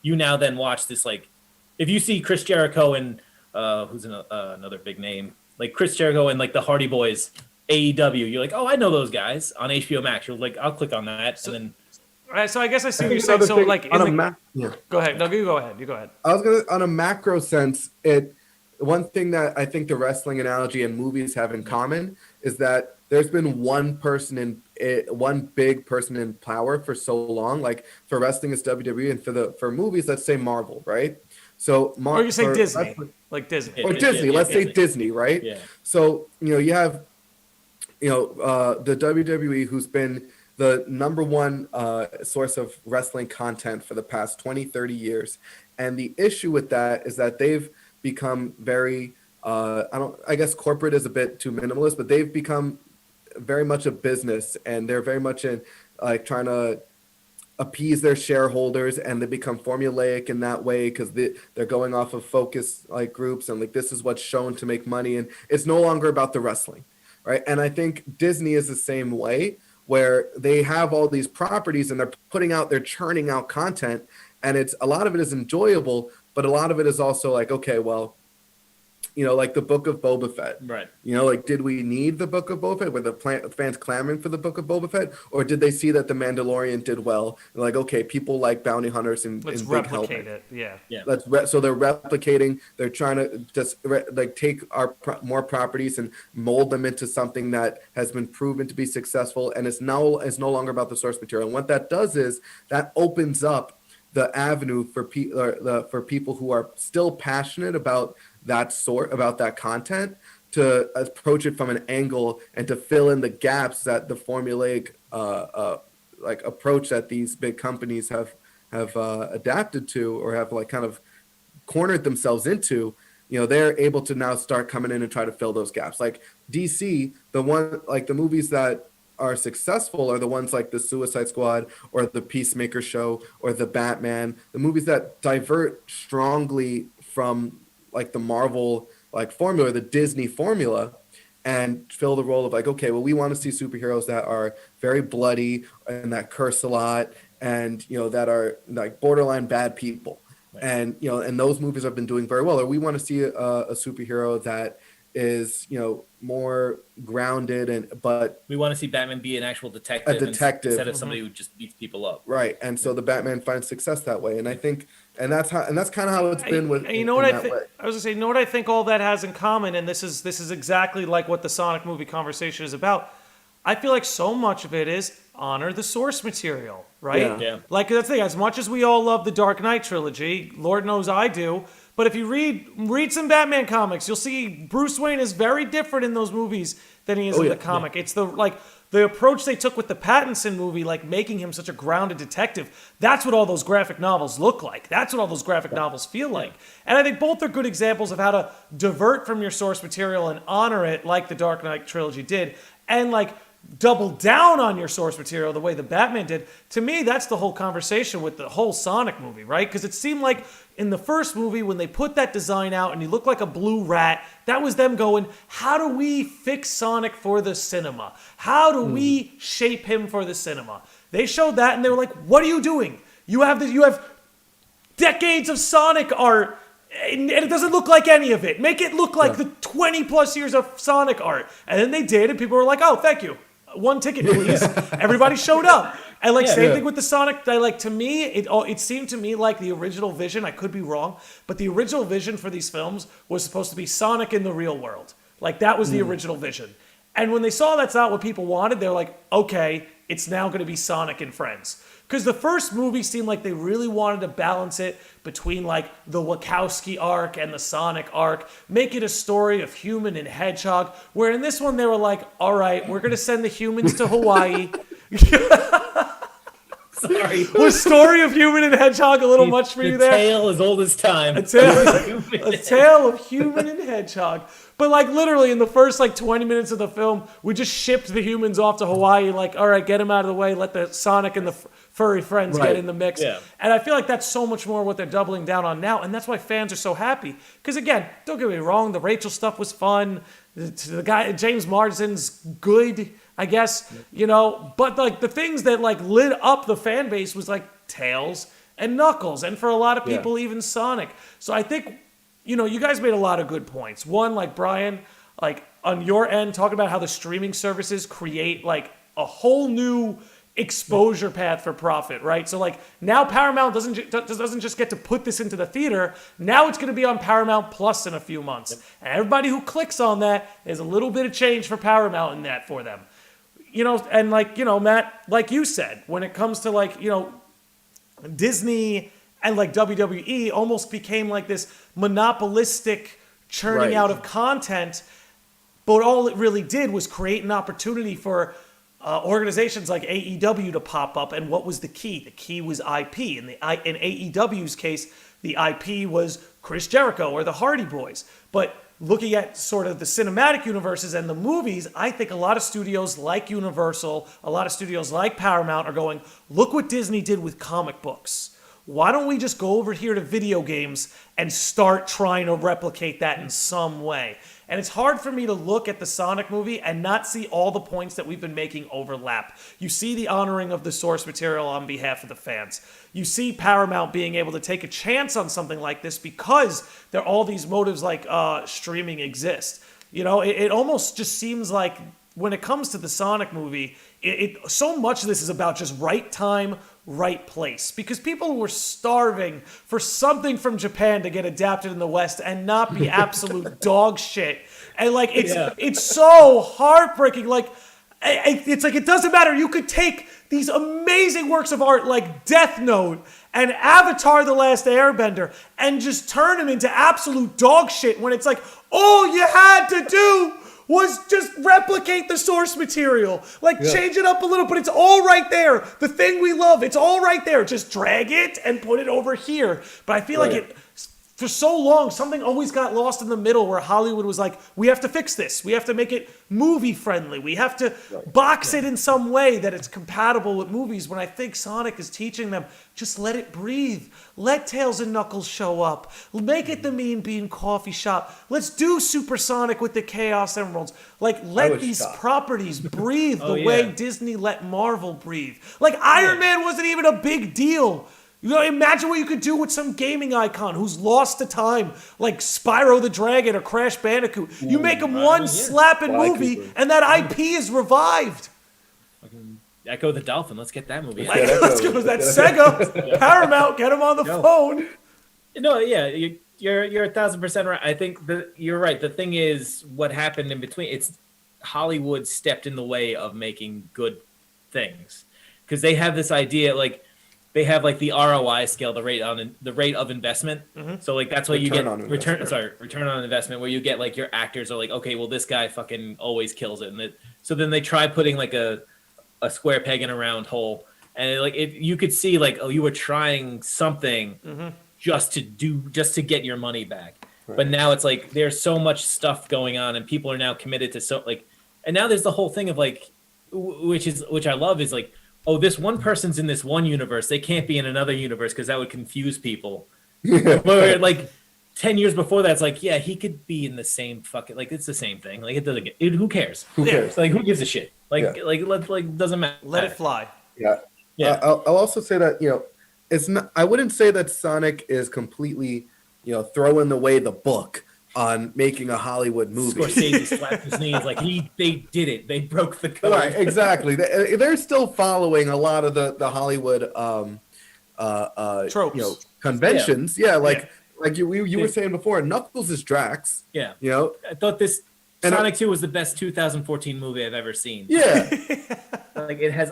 You now then watch this, like if you see Chris Jericho and who's another big name, like Chris Jericho and like the Hardy Boys AEW, you're like, oh, I know those guys on HBO Max. You're like, I'll click on that. And then All right, so I guess I see I what you're think saying. another So thing like, on in a the, yeah. go ahead. No, you go ahead. You go ahead. I was gonna, on a macro sense, one thing that I think the wrestling analogy and movies have in common is that there's been one big person in power for so long. Like for wrestling, it's WWE, and for movies, let's say Marvel, right? So Or you say for Disney, wrestling- like Disney. or Disney, let's say Disney. Disney, right? Yeah. So you have the WWE, who's been the number one source of wrestling content for the past 20, 30 years. And the issue with that is that they've become very, I guess corporate is a bit too minimalist, but they've become very much a business, and they're very much in like trying to appease their shareholders, and they become formulaic in that way because they're going off of focus like groups, and like this is what's shown to make money, and it's no longer about the wrestling, right? And I think Disney is the same way, where they have all these properties and they're churning out content, and it's a lot of it is enjoyable, but a lot of it is also like, okay, well, like the Book of Boba Fett. Right. Like, did we need the Book of Boba Fett? Were the fans clamoring for the Book of Boba Fett? Or did they see that the Mandalorian did well? And like, okay, people like bounty hunters and Let's big replicate helmets. it. Yeah. So they're replicating. They're trying to just take our more properties and mold them into something that has been proven to be successful, and it's no longer about the source material. And what that does is that opens up the avenue for people who are still passionate about that content to approach it from an angle and to fill in the gaps that the formulaic approach that these big companies have adapted to, or have like kind of cornered themselves into. They're able to now start coming in and try to fill those gaps. Like DC, the movies that are successful are the ones like the Suicide Squad or the Peacemaker show or the Batman, the movies that divert strongly from like the Marvel like formula, the Disney formula, and fill the role of like, okay, well, we want to see superheroes that are very bloody and that curse a lot, and that are like borderline bad people. Right. And those movies have been doing very well. Or we want to see a superhero that is more grounded, but we want to see Batman be an actual detective, instead of somebody who just beats people up. Right. And so the Batman finds success that way. And I think, and that's kind of how it's been with. You know what I think? I was gonna say, you know what I think all that has in common, and this is exactly like what the Sonic movie conversation is about. I feel like so much of it is honor the source material, right? Yeah. Like that's the thing. As much as we all love the Dark Knight trilogy, Lord knows I do. But if you read some Batman comics, you'll see Bruce Wayne is very different in those movies than he is in the comic. Yeah. It's the approach they took with the Pattinson movie, like making him such a grounded detective. That's what all those graphic novels look like. That's what all those graphic novels feel like. And I think both are good examples of how to divert from your source material and honor it, like the Dark Knight trilogy did, and like double down on your source material the way the Batman did. To me, that's the whole conversation with the whole Sonic movie, right? Because it seemed like in the first movie, when they put that design out and he looked like a blue rat, that was them going, how do we fix Sonic for the cinema? How do we shape him for the cinema? They showed that and they were like, what are you doing? You have decades of Sonic art, and it doesn't look like any of it. Make it look like the 20 plus years of Sonic art. And then they did, and people were like, oh, thank you. One ticket, please. Everybody showed up. And same thing with the Sonic. To me, it seemed to me like the original vision, I could be wrong, but the original vision for these films was supposed to be Sonic in the real world. Like that was the original vision. And when they saw that's not what people wanted, they're like, okay, it's now going to be Sonic and Friends. Because the first movie seemed like they really wanted to balance it between like the Wachowski arc and the Sonic arc, make it a story of human and hedgehog, where in this one they were like, all right, we're going to send the humans to Hawaii. Sorry. Was story of human and hedgehog a little much for you there? A tale as old as time. A tale of human and hedgehog. But like literally in the first like 20 minutes of the film, we just shipped the humans off to Hawaii. Like, all right, get them out of the way. Let the Sonic and the furry friends get in the mix. Yeah. And I feel like that's so much more what they're doubling down on now. And that's why fans are so happy. Because again, don't get me wrong, the Rachel stuff was fun. The guy, James Marsden's good, I guess, but like the things that like lit up the fan base was like Tails and Knuckles. And for a lot of people, even Sonic. So I think, you guys made a lot of good points. One, like Brian, like on your end, talking about how the streaming services create like a whole new exposure path for profit, right? So like now Paramount doesn't just get to put this into the theater. Now it's going to be on Paramount Plus in a few months. Yep. And everybody who clicks on that, there's a little bit of change for Paramount in that for them. You know, and like, you know, Matt, like you said, when it comes to like, you know, Disney and like WWE almost became like this monopolistic churning out of content, but all it really did was create an opportunity for organizations like AEW to pop up. And what was the key? The key was IP. In AEW's case, the IP was Chris Jericho or the Hardy Boys. But looking at sort of the cinematic universes and the movies, I think a lot of studios like Universal, a lot of studios like Paramount are going, look what Disney did with comic books. Why don't we just go over here to video games and start trying to replicate that in some way? And it's hard for me to look at the Sonic movie and not see all the points that we've been making overlap. You see the honoring of the source material on behalf of the fans. You see Paramount being able to take a chance on something like this because there are all these motives like streaming exist. You know, it almost just seems like when it comes to the Sonic movie, so much of this is about just right time, right place. Because people were starving for something from Japan to get adapted in the West and not be absolute dog shit. And like, it's so heartbreaking. Like, it's like, it doesn't matter. You could take these amazing works of art like Death Note and Avatar: The Last Airbender and just turn them into absolute dog shit when it's like, all you had to do was just replicate the source material. Like, change it up a little, but it's all right there. The thing we love, it's all right there. Just drag it and put it over here. But I feel like for so long, something always got lost in the middle where Hollywood was like, we have to fix this. We have to make it movie friendly. We have to box it in some way that it's compatible with movies. When I think Sonic is teaching them, just let it breathe. Let Tails and Knuckles show up. Make it the Mean Bean coffee shop. Let's do Supersonic with the Chaos Emeralds. Like, let these properties breathe the way Disney let Marvel breathe. Like, Iron Man wasn't even a big deal. You know, imagine what you could do with some gaming icon who's lost to time, like Spyro the Dragon or Crash Bandicoot. You make them one slapping movie, and that IP is revived. Echo the Dolphin. Let's get that movie. Let's go. That Sega, Paramount, get them on the phone. No, yeah, you're 1,000% right. I think you're right. The thing is, what happened in between? It's Hollywood stepped in the way of making good things because they have this idea like. They have like the ROI scale, the rate of investment. Mm-hmm. So like that's why you get return on investment, where you get like your actors are like, okay, well this guy fucking always kills it, and so then they try putting like a square peg in a round hole, and you could see like, oh, you were trying something just to get your money back, but now it's like there's so much stuff going on, and people are now committed to and now there's the whole thing of like, which I love is like. Oh, this one person's in this one universe. They can't be in another universe because that would confuse people. But like 10 years before that, it's like, yeah, he could be in the same fucking like it's the same thing. Like it doesn't who cares? Who cares? Like who gives a shit? Like doesn't matter. Let it fly. Yeah. Yeah. I'll also say that, you know, it's not I wouldn't say that Sonic is completely, you know, throwing away the book on making a Hollywood movie. Scorsese slapped his knees like they did it. They broke the code. Right, exactly. They're still following a lot of the Hollywood tropes, you know, conventions. Yeah, like you were saying before, Knuckles is Drax. Yeah, you know, I thought this Sonic 2 was the best 2014 movie I've ever seen. Yeah, like it has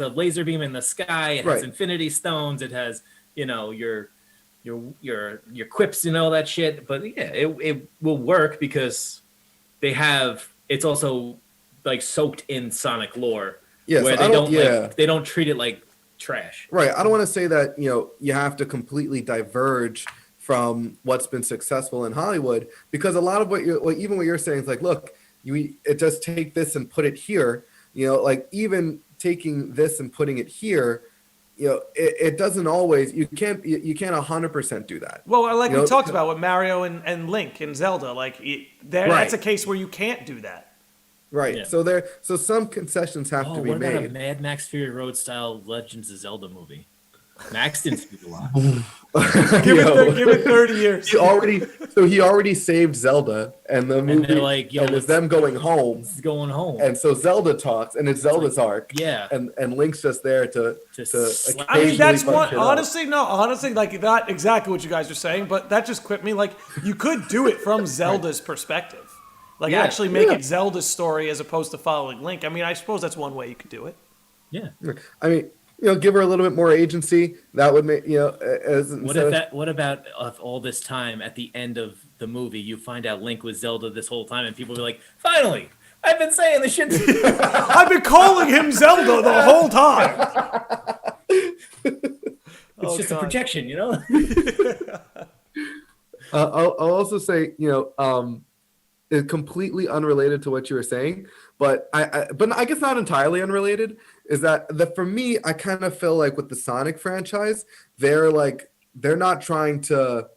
a laser beam in the sky. It has Infinity Stones. It has your quips and all that shit, but yeah, it will work because it's also like soaked in Sonic lore. Yeah, where they don't treat it like trash. Right. I don't want to say that, you know, you have to completely diverge from what's been successful in Hollywood, because a lot of what you're saying is like, look, just take this and put it here, you know, like even taking this and putting it here, you know, it doesn't always. You can't 100% do that. Well, like we talked about with Mario and Link and Zelda, like that's a case where you can't do that. Right. Yeah. So some concessions have to be made. What about a Mad Max Fury Road style Legends of Zelda movie? Max didn't speak a lot. Give it 30 years. He already saved Zelda, and the movie like, and it's them going home. It's going home. And so Zelda talks, and it's Zelda's arc. Yeah. And Link's just there to I mean, that's what, honestly, like, not exactly what you guys are saying, but that just quipped me. Like, you could do it from Zelda's perspective. Like, actually make it Zelda's story as opposed to following Link. I mean, I suppose that's one way you could do it. Yeah. I mean, give her a little bit more agency. That would make, What about all this time at the end of the movie, you find out Link was Zelda this whole time, and people be like, finally, I've been saying this shit. I've been calling him Zelda the whole time. It's just a projection, I'll also say, it's completely unrelated to what you were saying, but I guess not entirely unrelated, is that for me, I kind of feel like with the Sonic franchise, they're not trying to,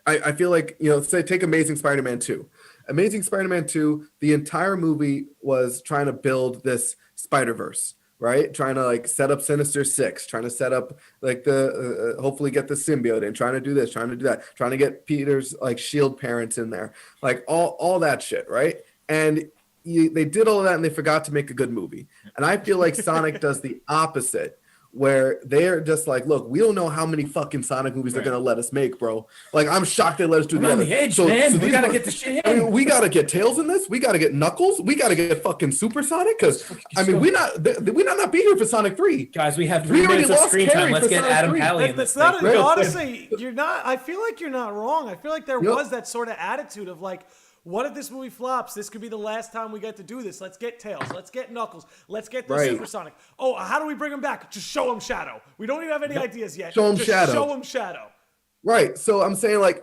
I feel like, say take Amazing Spider-Man 2. Amazing Spider-Man 2, the entire movie was trying to build this Spider-Verse, right? Trying to set up Sinister Six, trying to set up the hopefully get the symbiote in, trying to do this, trying to do that, trying to get Peter's Shield parents in there, all that shit, right? And they did all of that and they forgot to make a good movie. And I feel like Sonic does the opposite, where they're just like, look, we don't know how many fucking Sonic movies they're gonna let us make, bro. I'm shocked they let us do that. On the edge, man. We gotta get the shit in. I mean, we gotta get Tails in this. We gotta get Knuckles. We gotta get fucking Super Sonic. Because we not be here for Sonic 3. Guys, we have 3 minutes of screen time. Let's get Adam Pally in this. Honestly, you're not. I feel like you're not wrong. I feel like there was that sort of attitude of what if this movie flops? This could be the last time we get to do this. Let's get Tails. Let's get Knuckles. Let's get the Super Sonic. Oh, how do we bring him back? Just show him Shadow. We don't even have any ideas yet. Show him Shadow. Show him Shadow. Right. So I'm saying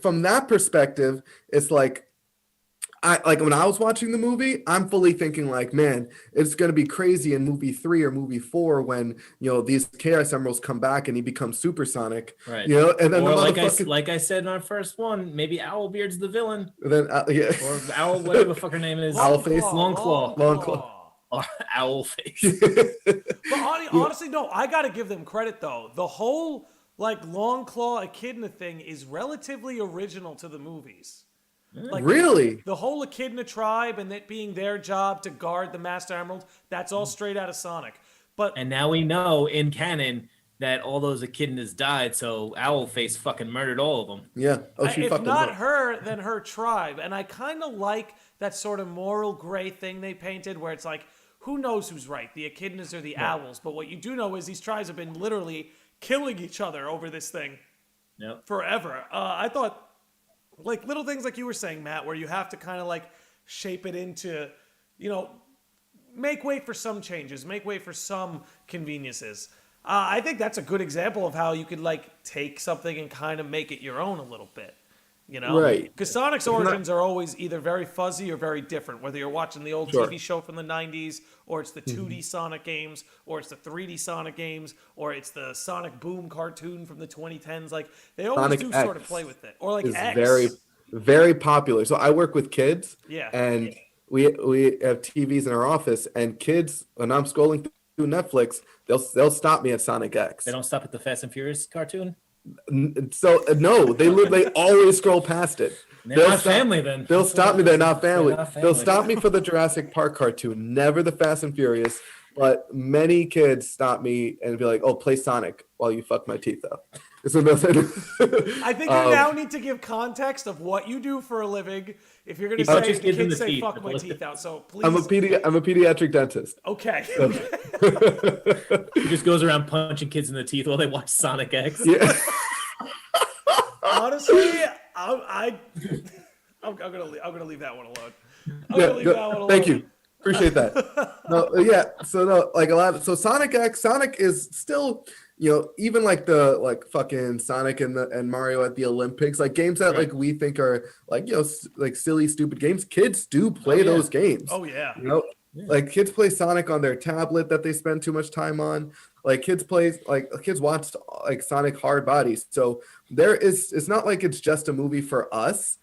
from that perspective, it's when I was watching the movie, I'm fully thinking man, it's gonna be crazy in movie 3 or movie 4 when these Chaos Emeralds come back and he becomes Super Sonic, right? And then like I said in our first one, maybe Owlbeard's the villain. Then or Owl, whatever the fuck her name is, Longclaw. Owlface. But honestly, no, I gotta give them credit though. The whole Longclaw Echidna thing is relatively original to the movies. Really? The whole Echidna tribe and it being their job to guard the Master Emerald, that's all straight out of Sonic. And now we know in canon that all those Echidnas died, so Owlface fucking murdered all of them. Yeah. Oh, she if fucked not them up. her, then her tribe. And I kind of like that sort of moral gray thing they painted where it's who knows who's right, the Echidnas or the owls? But what you do know is these tribes have been literally killing each other over this thing forever. I thought little things like you were saying, Matt, where you have to kind of shape it into, make way for some changes, make way for some conveniences. I think that's a good example of how you could take something and kind of make it your own a little bit, Right. Because Sonic's origins are always either very fuzzy or very different, whether you're watching the old TV show from the 90s, or it's the 2D Sonic games, or it's the 3D Sonic games, or it's the Sonic Boom cartoon from the 2010s. They always Sonic do X sort of play with it. Or is X. very, very popular. So I work with kids. Yeah. And we have TVs in our office, and kids, when I'm scrolling through Netflix, they'll stop me at Sonic X. They don't stop at the Fast and Furious cartoon? So no, they always scroll past it. They're not family then. They'll stop me. They're not family. They're not family. They'll stop me for the Jurassic Park cartoon, never the Fast and Furious. But many kids stop me and be like, "Oh, play Sonic while you fuck my teeth out." So I think you now need to give context of what you do for a living. If you're going to say kids say "fuck my teeth out," so please. I'm a pediatric dentist. Okay. He just goes around punching kids in the teeth while they watch Sonic X. Yeah. Honestly, I'm gonna leave that one alone. Thank you. Appreciate that. So Sonic is still, even the fucking Sonic and Mario at the Olympics, games that we think are silly, stupid games. Kids do play those games. Oh yeah. Kids play Sonic on their tablet that they spend too much time on. Kids watch Sonic Hard Bodies. So it's not like it's just a movie for us.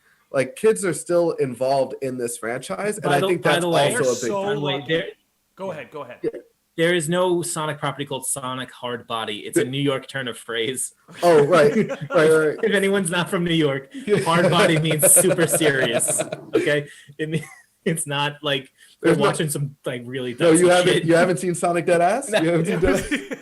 Kids are still involved in this franchise, and I think that's also a big. Go ahead. there is no Sonic property called Sonic Hard Body. It's a New York turn of phrase. Oh, right. If anyone's not from New York, hard body means super serious. Okay, it's not like they're watching some like really. No, you shit. haven't seen Sonic Dead Ass. No. You haven't seen Dead Ass?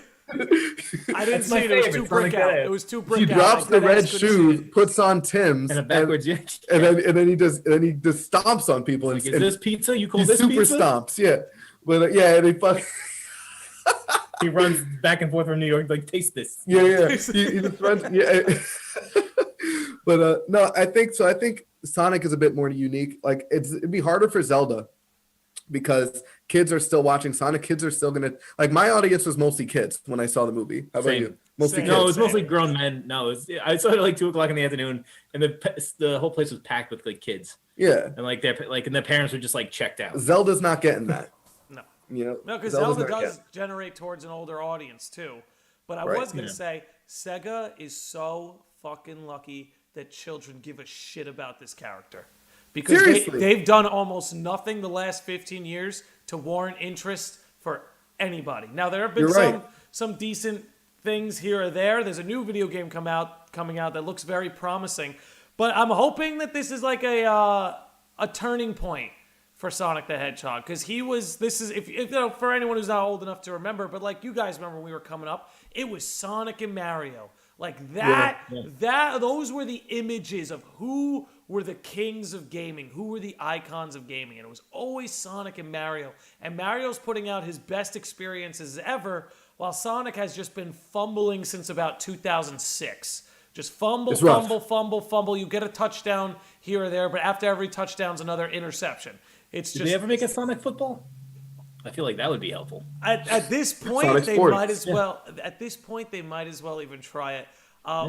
I didn't see it. It was too brick out. It was too brick out. He drops the red shoes, puts on Tim's, and a backwards and then he just stomps on people. Like, is this pizza? You call this super pizza? Stomps, yeah. But and he fuck. He runs back and forth from New York, like, taste this. Yeah. He just runs. Yeah. But no, I think so. I think Sonic is a bit more unique. Like it'd be harder for Zelda because kids are still watching Sonic. Kids are still gonna like. My audience was mostly kids when I saw the movie. How about you? Mostly kids. No, it was mostly grown men. No, I saw it at like 2:00 in the afternoon, and the whole place was packed with like kids. Yeah, and like their parents were just like checked out. Zelda's not getting that. No, no, because Zelda does generate towards an older audience too. But I was gonna say Sega is so fucking lucky that children give a shit about this character. Because they've done almost nothing the last 15 years to warrant interest for anybody. Now, there have been some decent things here or there. There's a new video game coming out that looks very promising. But I'm hoping that this is like a turning point for Sonic the Hedgehog. Because if for anyone who's not old enough to remember, but like you guys remember when we were coming up, it was Sonic and Mario. Like those were the images of who were the kings of gaming, who were the icons of gaming. And it was always Sonic and Mario. And Mario's putting out his best experiences ever, while Sonic has just been fumbling since about 2006. Just fumble. You get a touchdown here or there, but after every touchdown's another interception. Did they ever make a Sonic football? I feel like that would be helpful. At this point, they might as well. At this point, they might as well even try it.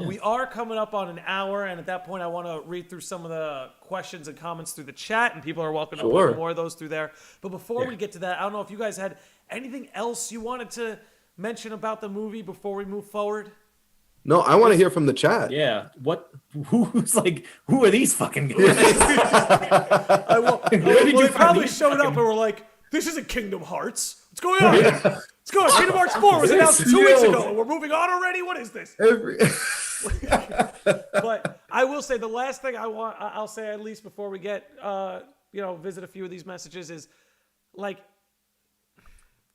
We are coming up on an hour, and at that point, I want to read through some of the questions and comments through the chat, and people are welcome to put more of those through there. But before we get to that, I don't know if you guys had anything else you wanted to mention about the movie before we move forward. No, I want to hear from the chat. Yeah. Who are these fucking guys? They probably showed up and were like, this isn't Kingdom Hearts. What's going on? What's going on? Kingdom Hearts 4 was announced 2 weeks ago, and we're moving on already? What is this? But I will say the last thing I'll say at least before we get, visit a few of these messages is, like,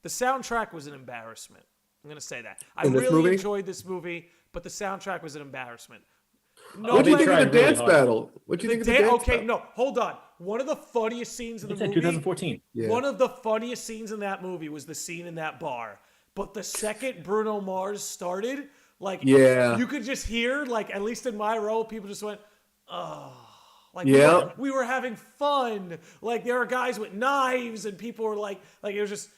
the soundtrack was an embarrassment. I'm going to say that. I really enjoyed this movie, but the soundtrack was an embarrassment. What do you think of the dance battle? What do you think of the dance battle? Okay, no, hold on. One of the funniest scenes in the movie. 2014. Yeah. One of the funniest scenes in that movie was the scene in that bar. But the second Bruno Mars started, you could just hear, at least in my row, people just went, oh. We were having fun. There were guys with knives, and people were it was just,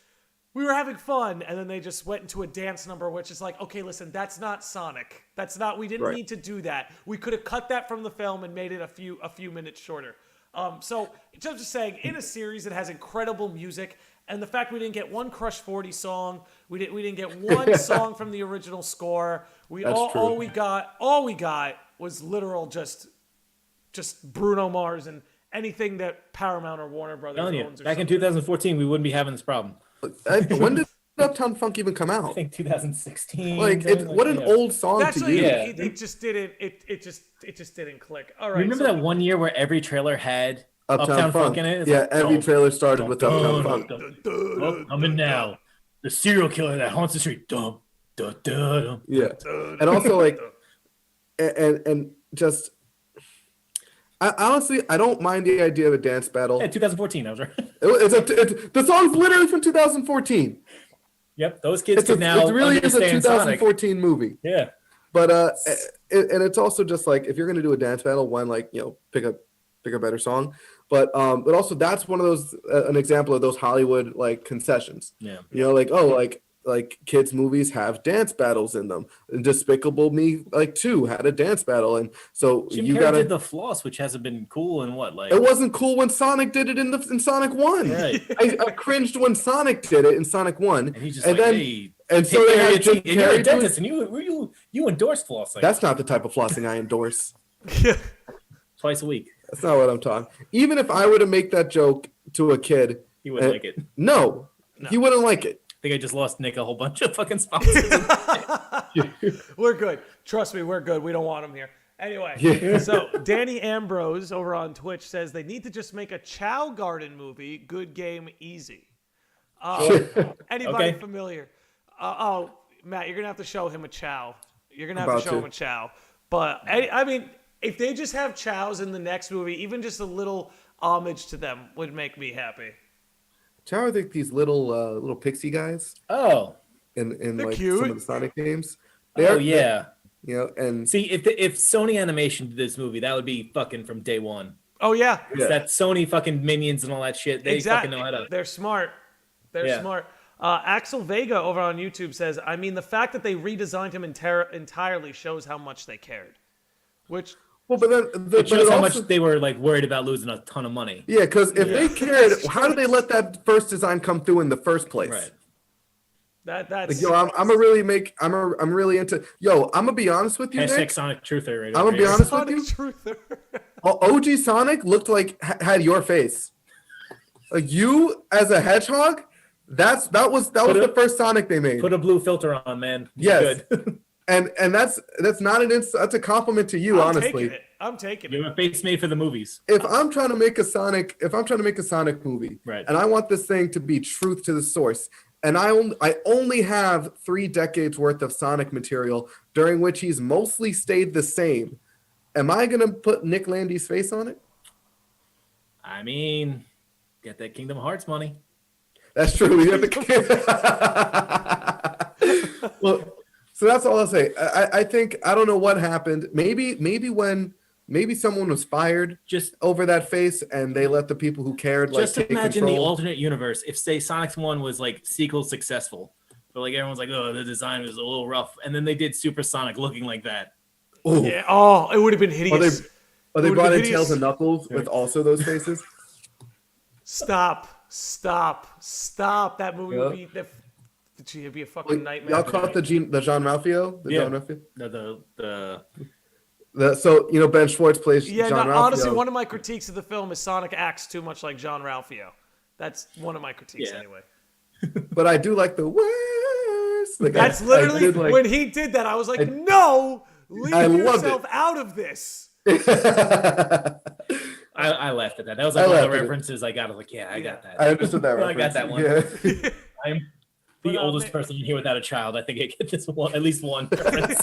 we were having fun. And then they just went into a dance number, which is okay, listen, that's not Sonic. We didn't need to do that. We could have cut that from the film and made it a few minutes shorter. So just saying, in a series that has incredible music, and the fact we didn't get one Crush 40 song, we didn't get one song from the original score. All we got was literal just Bruno Mars and anything that Paramount or Warner Brothers owns. Back in 2014, we wouldn't be having this problem. When did Uptown Funk even come out? I think 2016. What an old song to use. It just didn't. It just didn't click. All right. Remember that one year where every trailer had Uptown Funk in it? Every trailer started with Uptown Funk. I'm in now. The serial killer that haunts the street. Dum, dum, dum. Yeah, and also and just. Honestly, I don't mind the idea of a dance battle. Yeah, 2014, I was right. The song's literally from 2014. Yep, those kids can now. It really is a 2014 Sonic. movie. Yeah, but and it's also just if you're gonna do a dance battle, pick a better song. But also that's one of those an example of those Hollywood concessions. Yeah, kids movies have dance battles in them. And Despicable Me 2 had a dance battle, and so Jim Carrey did the floss, which hasn't been cool in it wasn't cool when Sonic did it in Sonic 1. Right. I cringed when Sonic did it in Sonic 1. And he's just and so they had Jim Carrey, you're a dentist, and you endorse flossing. That's not the type of flossing I endorse. Twice a week. That's not what I'm talking. Even if I were to make that joke to a kid, he wouldn't like it. No, he wouldn't like it. think I just lost Nick a whole bunch of fucking sponsors. We're good. Trust me, we're good. We don't want him here. Anyway, so Danny Ambrose over on Twitch says they need to just make a Chow Garden movie. Good game, easy. Anybody familiar? Matt, you're gonna have to show him a Chow. You're gonna have to show him a Chow. But I mean, if they just have Chows in the next movie, even just a little homage to them would make me happy. Chow are like these little pixie guys. Oh, in they're like cute. some of the Sonic games. Yeah. You know, and see if Sony Animation did this movie, that would be fucking from day one. Oh yeah, it's that Sony fucking minions and all that shit. They fucking know how to. They're smart. They're smart. Axel Vega over on YouTube says, I mean, the fact that they redesigned him entirely shows how much they cared. Which but then it shows how much they were like worried about losing a ton of money. Yeah, because if they cared, how did they let that first design come through in the first place? Right. That's like, yo, I'm really into. Yo, I'm gonna be honest with you. Hashtag Nick. Sonic Truther. Right, I'm gonna be honest Sonic with you. Truther. OG Sonic looked like had your face. Like you as a hedgehog. That was the first Sonic they made. Put a blue filter on, man. Yes. Good. and that's not that's a compliment to you, honestly. I'm taking it. You're a face made for the movies. If I'm trying to make a Sonic movie, right, and I want this thing to be truth to the source, and I only have 3 decades worth of Sonic material during which he's mostly stayed the same, am I gonna put Nick Landy's face on it? I mean, get that Kingdom Hearts money. That's true. We have well, so that's all I'll say. I think I don't know what happened. Maybe someone was fired just over that face, and they let the people who cared like just take imagine control. the alternate universe if say Sonic's 1 was like sequel successful, but like everyone's like, oh, the design was a little rough, and then they did Super Sonic looking like that. Ooh. Yeah. Oh, it would have been hideous. They brought in Tails and Knuckles with also those faces. Stop. That movie would be it'd be a fucking nightmare. Y'all caught the Jean-Ralphio? So Ben Schwartz plays Jean-Ralphio. Honestly, one of my critiques of the film is Sonic acts too much like Jean-Ralphio. That's one of my critiques anyway. But I do like the worst. Like, that's literally when he did that. I was like, no, leave yourself out of this. I laughed at that. That was like one of the references I got. I was like, I got that. I understood that reference. I got that one. Yeah. I'm the oldest person in here without a child. I think I get this one, at least one reference.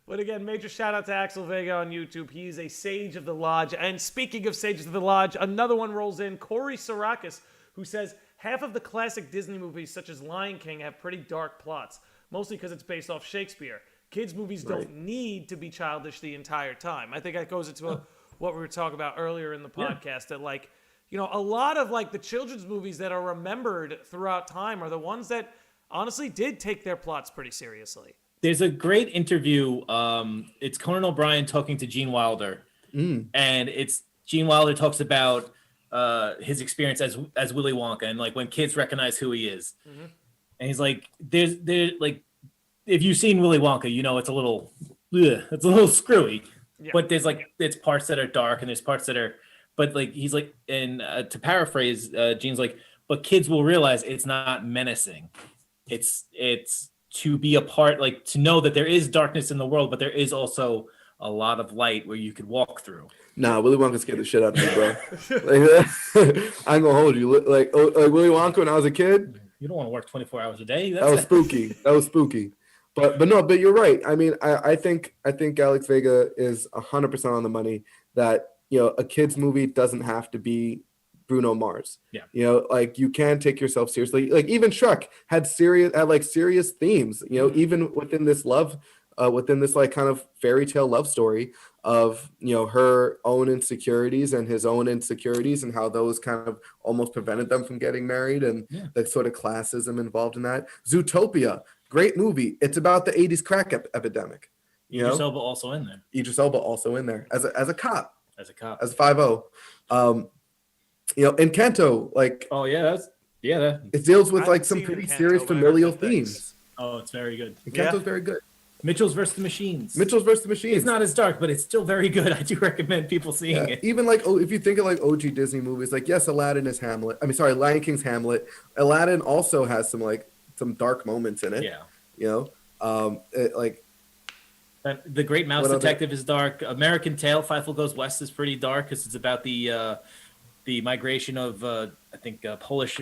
But again, major shout out to Axel Vega on YouTube. He is a Sage of the Lodge. And speaking of Sages of the Lodge, another one rolls in. Corey Sarakis, who says, half of the classic Disney movies, such as Lion King, have pretty dark plots, mostly because it's based off Shakespeare. Kids' movies don't need to be childish the entire time. I think that goes into what we were talking about earlier in the podcast, that a lot of like the children's movies that are remembered throughout time are the ones that honestly did take their plots pretty seriously. There's a great interview. It's Conan O'Brien talking to Gene Wilder, and it's Gene Wilder talks about his experience as Willy Wonka and like when kids recognize who he is, and he's like, there's like, if you've seen Willy Wonka, it's a little screwy, but it's parts that are dark and there's parts that are, but like he's like, and to paraphrase, Gene's like, but kids will realize it's not menacing. It's to be a part, like to know that there is darkness in the world, but there is also a lot of light where you could walk through. Nah, Willy Wonka scared the shit out of me, bro. I ain't gonna hold you. Like Willy Wonka when I was a kid. You don't want to work 24 hours a day. That was spooky. But you're right. I mean, I think Alex Vega is 100% on the money that a kid's movie doesn't have to be Bruno Mars. Yeah. Like you can take yourself seriously. Like even Shrek had serious themes. Even within this like kind of fairy tale love story of her own insecurities and his own insecurities and how those kind of almost prevented them from getting married and the sort of classism involved in that. Zootopia, great movie. It's about the 80s crack epidemic. Idris Elba also in there. As a cop. As a 5-0. Encanto, like it deals with like some pretty serious familial themes. Oh, it's very good. Encanto's very good. Mitchell's versus the Machines. Mitchell's versus the Machines. It's not as dark, but it's still very good. I do recommend people seeing it. Even like, if you think of like OG Disney movies, like yes, Aladdin is Hamlet. I mean, sorry, Lion King's Hamlet. Aladdin also has some dark moments in it. Yeah. You know, The Great Mouse Detective is dark. American Tail, Fievel Goes West is pretty dark because it's about the migration of I think Polish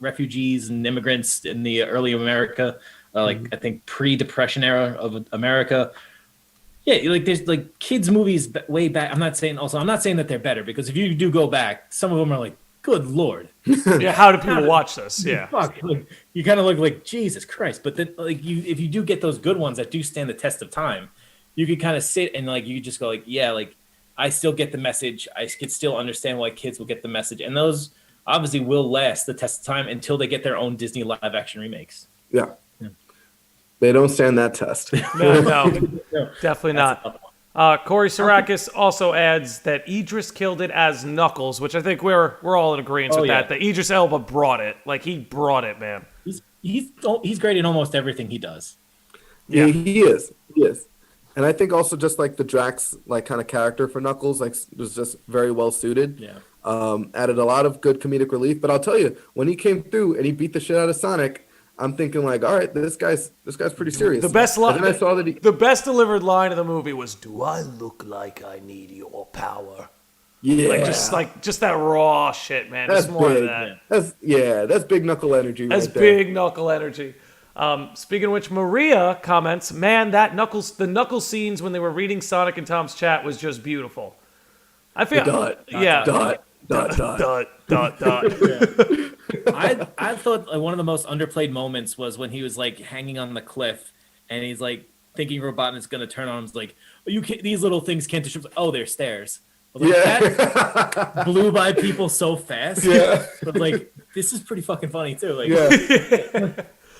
refugees and immigrants in the early America, I think pre-Depression era of America. Yeah, like there's like kids movies way back. I'm not saying that they're better, because if you do go back, some of them are like, good Lord. Yeah, how do people watch this? Yeah. Fuck, like, you kind of look like Jesus Christ. But then, like, if you do get those good ones that do stand the test of time, you could kind of sit and like you just go like, yeah, like I still get the message. I could still understand why kids will get the message, and those obviously will last the test of time until they get their own Disney live action remakes. Yeah. They don't stand that test. No, definitely not. Corey Sarakis also adds that Idris killed it as Knuckles, which I think we're all in agreement with that. That Idris Elba brought it. Like, he brought it, man. He's great in almost everything he does. Yeah, he is. And I think also just like the Drax like kind of character for Knuckles like was just very well suited. Yeah. Added a lot of good comedic relief. But I'll tell you, when he came through and he beat the shit out of Sonic, I'm thinking like, all right, this guy's pretty serious. The best line, I saw that the best delivered line of the movie was, "Do I look like I need your power?" Yeah, just that raw shit, man. That's just more big. of that. That's big knuckle energy. That's right big knuckle energy. Speaking of which, Maria comments, "Man, the Knuckles scenes when they were reading Sonic and Tom's chat was just beautiful." I feel, dot. Yeah. I thought like, one of the most underplayed moments was when he was like hanging on the cliff and he's like thinking Robotnik's gonna turn on him. He's like, "Oh, you can't, these little things can't destroy." Oh, they're stairs. Like, that blew by people so fast. Yeah. But like, this is pretty fucking funny too. Like,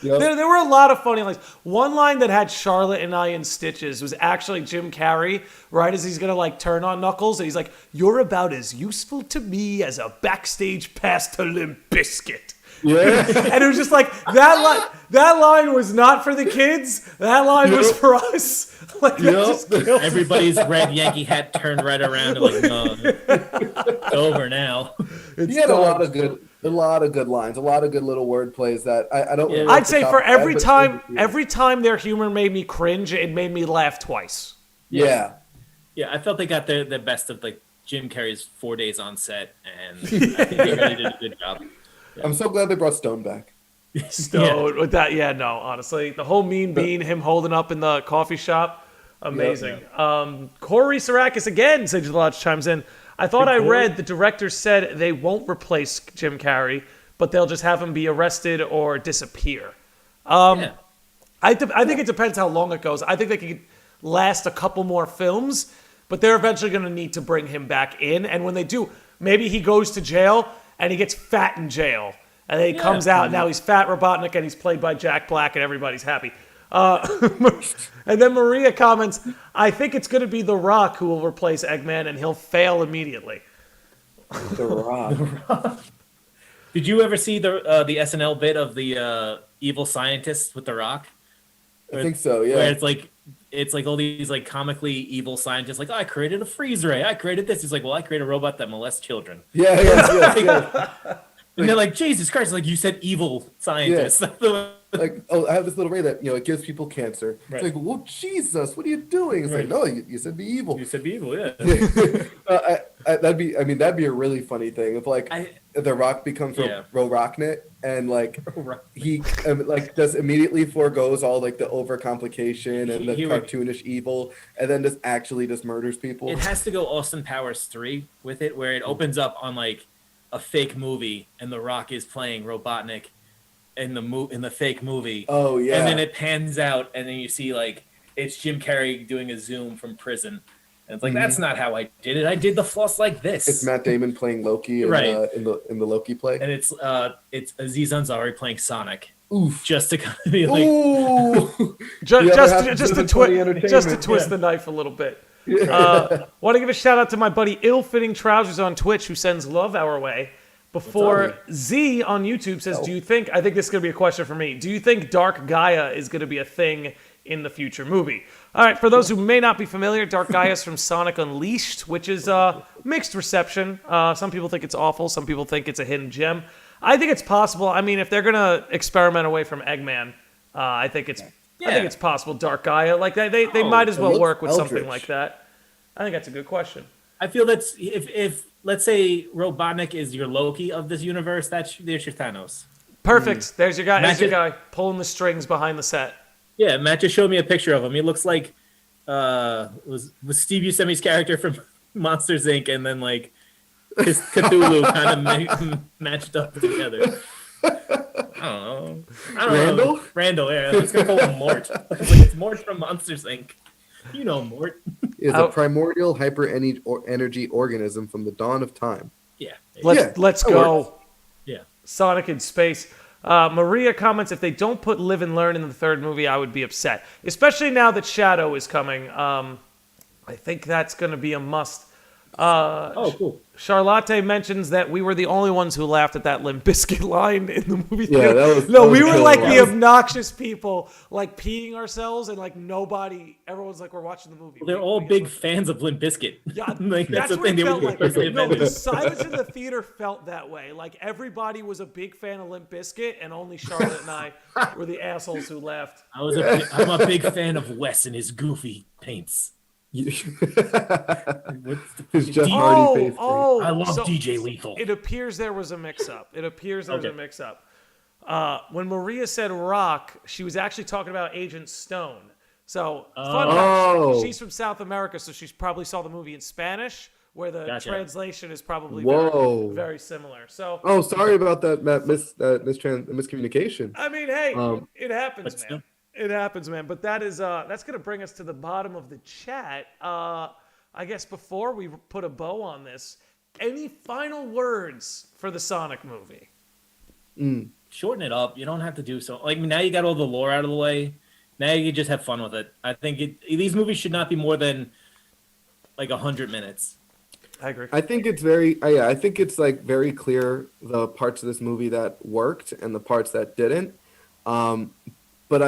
Yep. There were a lot of funny lines. One line that had Charlotte and I in stitches was actually Jim Carrey, right as he's going to like turn on Knuckles. And he's like, "You're about as useful to me as a backstage pass to Limp Bizkit." Yeah. And it was just like, that line was not for the kids. That line was for us. Like, that just killed me. Everybody's red Yankee hat turned right around and like, no, it's over now. He had a lot of good lines, a lot of good little word plays that I don't. Yeah. I'd say for every time their humor made me cringe, it made me laugh twice. Yeah. Yeah, I felt they got the best of like Jim Carrey's 4 days on set, and I think they really did a good job. Yeah. I'm so glad they brought Stone back. Stone with that, honestly, the whole Mean Bean, him holding up in the coffee shop, amazing. Corey Sarakis again, Sage of the Lodge chimes in. "I thought I read the director said they won't replace Jim Carrey, but they'll just have him be arrested or disappear." I think it depends how long it goes. I think they could last a couple more films, but they're eventually going to need to bring him back in. And when they do, maybe he goes to jail and he gets fat in jail. And then he comes out, and now he's Fat Robotnik, and he's played by Jack Black, and everybody's happy. And then Maria comments, "I think it's going to be The Rock who will replace Eggman, and he'll fail immediately." The Rock. Did you ever see the SNL bit of the evil scientist with The Rock? I think so. Yeah. Where it's like all these like comically evil scientists, like, "Oh, I created a freeze ray. I created this." He's like, "Well, I created a robot that molests children." Yeah. And they're like, "Jesus Christ!" Like, you said, evil scientist. Yeah. Like, "Oh, I have this little ray that it gives people cancer." Right. It's like, "Well, Jesus, what are you doing?" It's like, "No, you said be evil." You said be evil, yeah. That'd be a really funny thing if like The Rock becomes Robotnik and like he like just immediately foregoes all like the overcomplication and the cartoonish evil, and then just murders people. It has to go Austin Powers 3 with it, where it opens up on like a fake movie and The Rock is playing Robotnik in the fake movie. Oh yeah. And then it pans out and then you see like it's Jim Carrey doing a zoom from prison. And it's like, that's not how I did it. I did the floss like this. It's Matt Damon playing Loki in the Loki play. And it's Aziz Ansari playing Sonic. Oof. Just to kind of be like, just to twist the knife a little bit. Want to give a shout out to my buddy Ill-Fitting Trousers on Twitch, who sends love our way. Before Z on YouTube says, "Do you think?" I think this is going to be a question for me. "Do you think Dark Gaia is going to be a thing in the future movie. All right, for those who may not be familiar, Dark Gaia is from Sonic Unleashed, which is mixed reception. Some people think it's awful. Some people think it's a hidden gem. I think it's possible. I mean, if they're going to experiment away from Eggman, I think it's possible Dark Gaia. Like, they might as well work with something like that. I think that's a good question. I feel that's if let's say Robotnik is your Loki of this universe, there's your Thanos. Perfect. There's your guy. There's your guy pulling the strings behind the set. Yeah, Matt just showed me a picture of him. He looks like was Steve Buscemi's character from Monsters Inc. and then like his Cthulhu kind of matched up together. I don't know. Randall, yeah. I was gonna call him Mort. It's Mort from Monsters Inc. You know Mort. Is a primordial hyper-energy organism from the dawn of time. Yeah. Let's go. Works. Yeah. Sonic in space. Maria comments, if they don't put Live and Learn in the third movie, I would be upset. Especially now that Shadow is coming. I think that's going to be a must. Cool. Charlotte mentions that we were the only ones who laughed at that Limp Bizkit line in the movie Yeah, theater. We were like the obnoxious people, like peeing ourselves, and like everyone's like, we're watching the movie. Well, they're all big fans of Limp Bizkit. Yeah, like, that's the what thing it felt like. No, The silence in the theater felt that way. Like everybody was a big fan of Limp Bizkit, and only Charlotte and I were the assholes who left. I'm a big fan of Wes and his goofy paints. His Jeff Hardy face. I love DJ Lethal. It appears there was a mix-up. When Maria said rock, she was actually talking about Agent Stone. So, fun fact, she's from South America, so she probably saw the movie in Spanish, where the translation is probably very, very similar. So, sorry about that, Matt. Miscommunication. I mean, hey, it happens, man. It happens, man. But that's going to bring us to the bottom of the chat. I guess before we put a bow on this, any final words for the Sonic movie? Shorten it up. You don't have to do so. Like, now you got all the lore out of the way. Now you just have fun with it. I think these movies should not be more than like 100 minutes. I agree. I think it's I think it's like very clear the parts of this movie that worked and the parts that didn't. But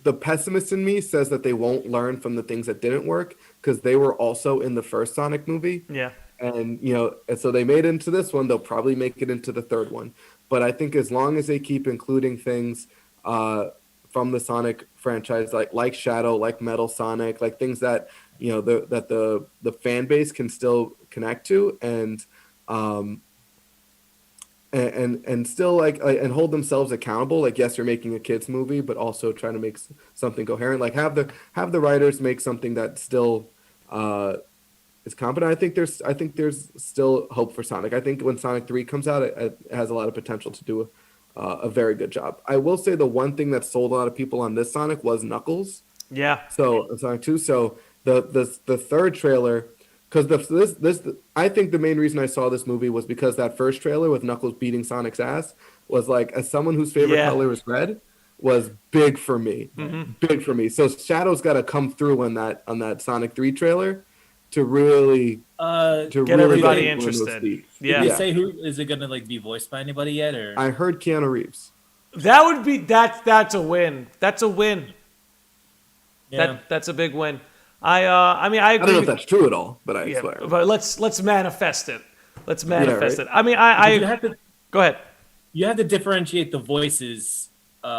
the pessimist in me says that they won't learn from the things that didn't work because they were also in the first Sonic movie. Yeah. And, and so they made it into this one. They'll probably make it into the third one. But I think as long as they keep including things from the Sonic franchise, like Shadow, like Metal Sonic, like things that, the fan base can still connect to and still and hold themselves accountable. Like, yes, you're making a kids movie, but also trying to make something coherent. Like have the writers make something that still is competent. I think there's still hope for Sonic. I think when Sonic 3 comes out, it has a lot of potential to do a very good job. I will say the one thing that sold a lot of people on this Sonic was Knuckles. Yeah. So Sonic 2. So the third trailer. Because I think the main reason I saw this movie was because that first trailer with Knuckles beating Sonic's ass was like, as someone whose favorite color is red, was big for me. Mm-hmm. Big for me. So Shadow's got to come through on that Sonic 3 trailer to really get everybody interested. Yeah. Did you say who is it going to be voiced by anybody yet? Or I heard Keanu Reeves. That would be that's a win. That's a win. Yeah. That's a big win. I agree. I don't know if that's true at all, but I swear. But let's manifest it. Let's manifest it. I mean, go ahead. You have to differentiate the voices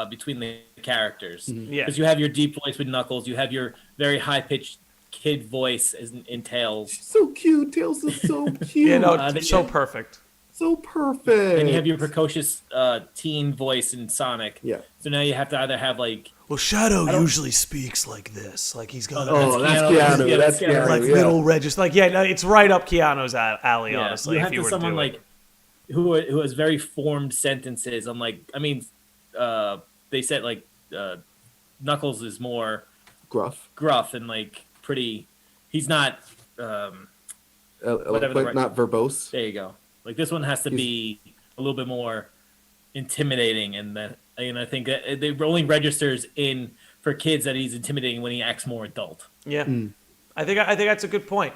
between the characters. Mm-hmm. Yeah. Because you have your deep voice with Knuckles, you have your very high pitched kid voice in Tails. She's so cute. Tails is so cute. So perfect. So perfect. And you have your precocious teen voice in Sonic. Yeah. So now you have to either have Well, Shadow usually speaks like this. Like he's got. That's Keanu. That's Keanu. Like little register. Like it's right up Keanu's alley. Honestly, you have to someone who has very formed sentences. They said Knuckles is more gruff and pretty. He's not not verbose. There you go. Like this one has to be a little bit more intimidating, and I think that the only registers in for kids that he's intimidating when he acts more adult. Yeah, I think that's a good point.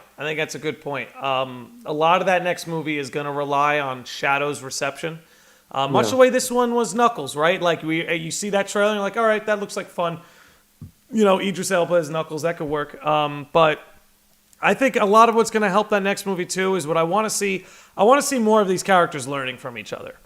A lot of that next movie is going to rely on Shadow's reception, much the way this one was Knuckles, right? Like you see that trailer, and you're like, all right, that looks like fun. Idris Elba as Knuckles, that could work. But I think a lot of what's going to help that next movie too is what I want to see. I want to see more of these characters learning from each other.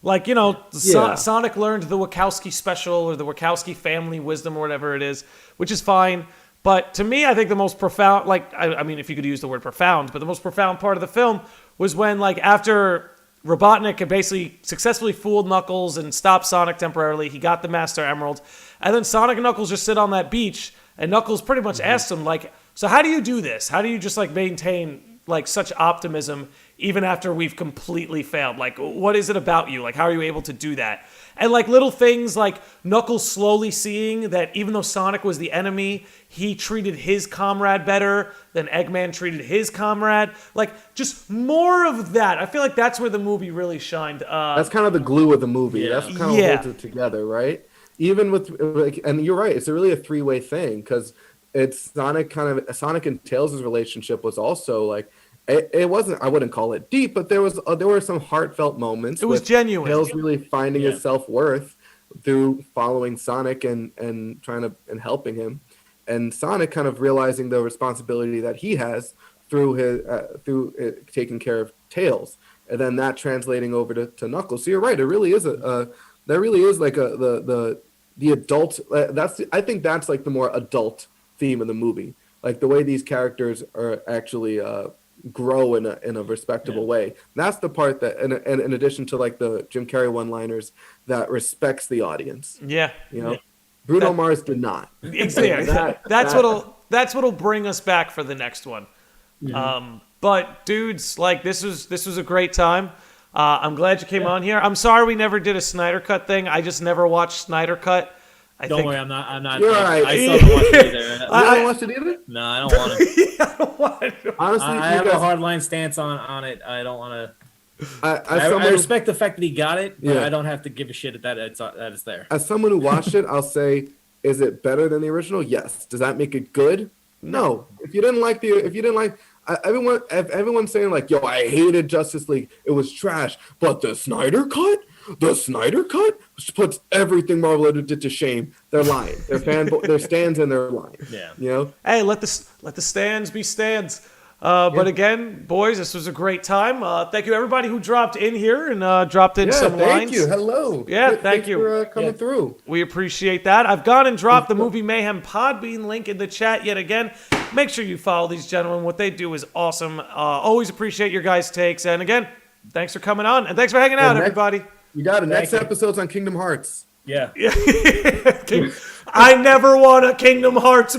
Like, Sonic learned the Wachowski special or the Wachowski family wisdom or whatever it is, which is fine. But to me, I think the most profound, I mean, if you could use the word profound, but the most profound part of the film was when, after Robotnik had basically successfully fooled Knuckles and stopped Sonic temporarily, he got the Master Emerald, and then Sonic and Knuckles just sit on that beach, and Knuckles pretty much asked him, so how do you do this? How do you just, maintain, such optimism even after we've completely failed? What is it about you? How are you able to do that? And, little things like Knuckles slowly seeing that even though Sonic was the enemy, he treated his comrade better than Eggman treated his comrade. Just more of that. I feel like that's where the movie really shined. That's kind of the glue of the movie. Yeah. That's kind of holds it together, right? Even with, and you're right, it's really a three-way thing, because it's Sonic and Tails' relationship was also, it wasn't, I wouldn't call it deep, but there were some heartfelt moments. It was genuine. Tails really finding his self-worth through following Sonic and trying to and helping him, and Sonic kind of realizing the responsibility that he has through taking care of Tails, and then that translating over to Knuckles. So you're right. It really is the adult. I think that's the more adult theme of the movie, the way these characters are actually grow in a respectable way. That's the part that, and in addition to the Jim Carrey one-liners, that respects the audience. Yeah, Bruno Mars did not. Exactly. That's what'll bring us back for the next one. Yeah. But dudes, this was a great time. I'm glad you came on here. I'm sorry we never did a Snyder Cut thing. I just never watched Snyder Cut. Don't worry, I'm not. You're right. I still don't watch it either. You don't watch it either? No, I don't want to. I don't want to. Honestly, I have a hardline stance on it. I don't want to. I respect the fact that he got it, but I don't have to give a shit that it's there. As someone who watched it, I'll say, is it better than the original? Yes. Does that make it good? No. If you didn't like everyone's saying yo, I hated Justice League, it was trash, but the Snyder Cut puts everything Marvel did to shame. They're lying. They're stands and they're lying. Yeah. Hey, let the stands be stands. But again, boys, this was a great time. Thank you everybody who dropped in here and dropped in some lines. Thank you. Hello. Yeah, thank you for coming through. We appreciate that. I've gone and dropped the Movie Mayhem Podbean link in the chat yet again. Make sure you follow these gentlemen. What they do is awesome. Always appreciate your guys' takes. And again, thanks for coming on and thanks for hanging out, everybody. You got it. Next episode's on Kingdom Hearts. Yeah. I never want a Kingdom Hearts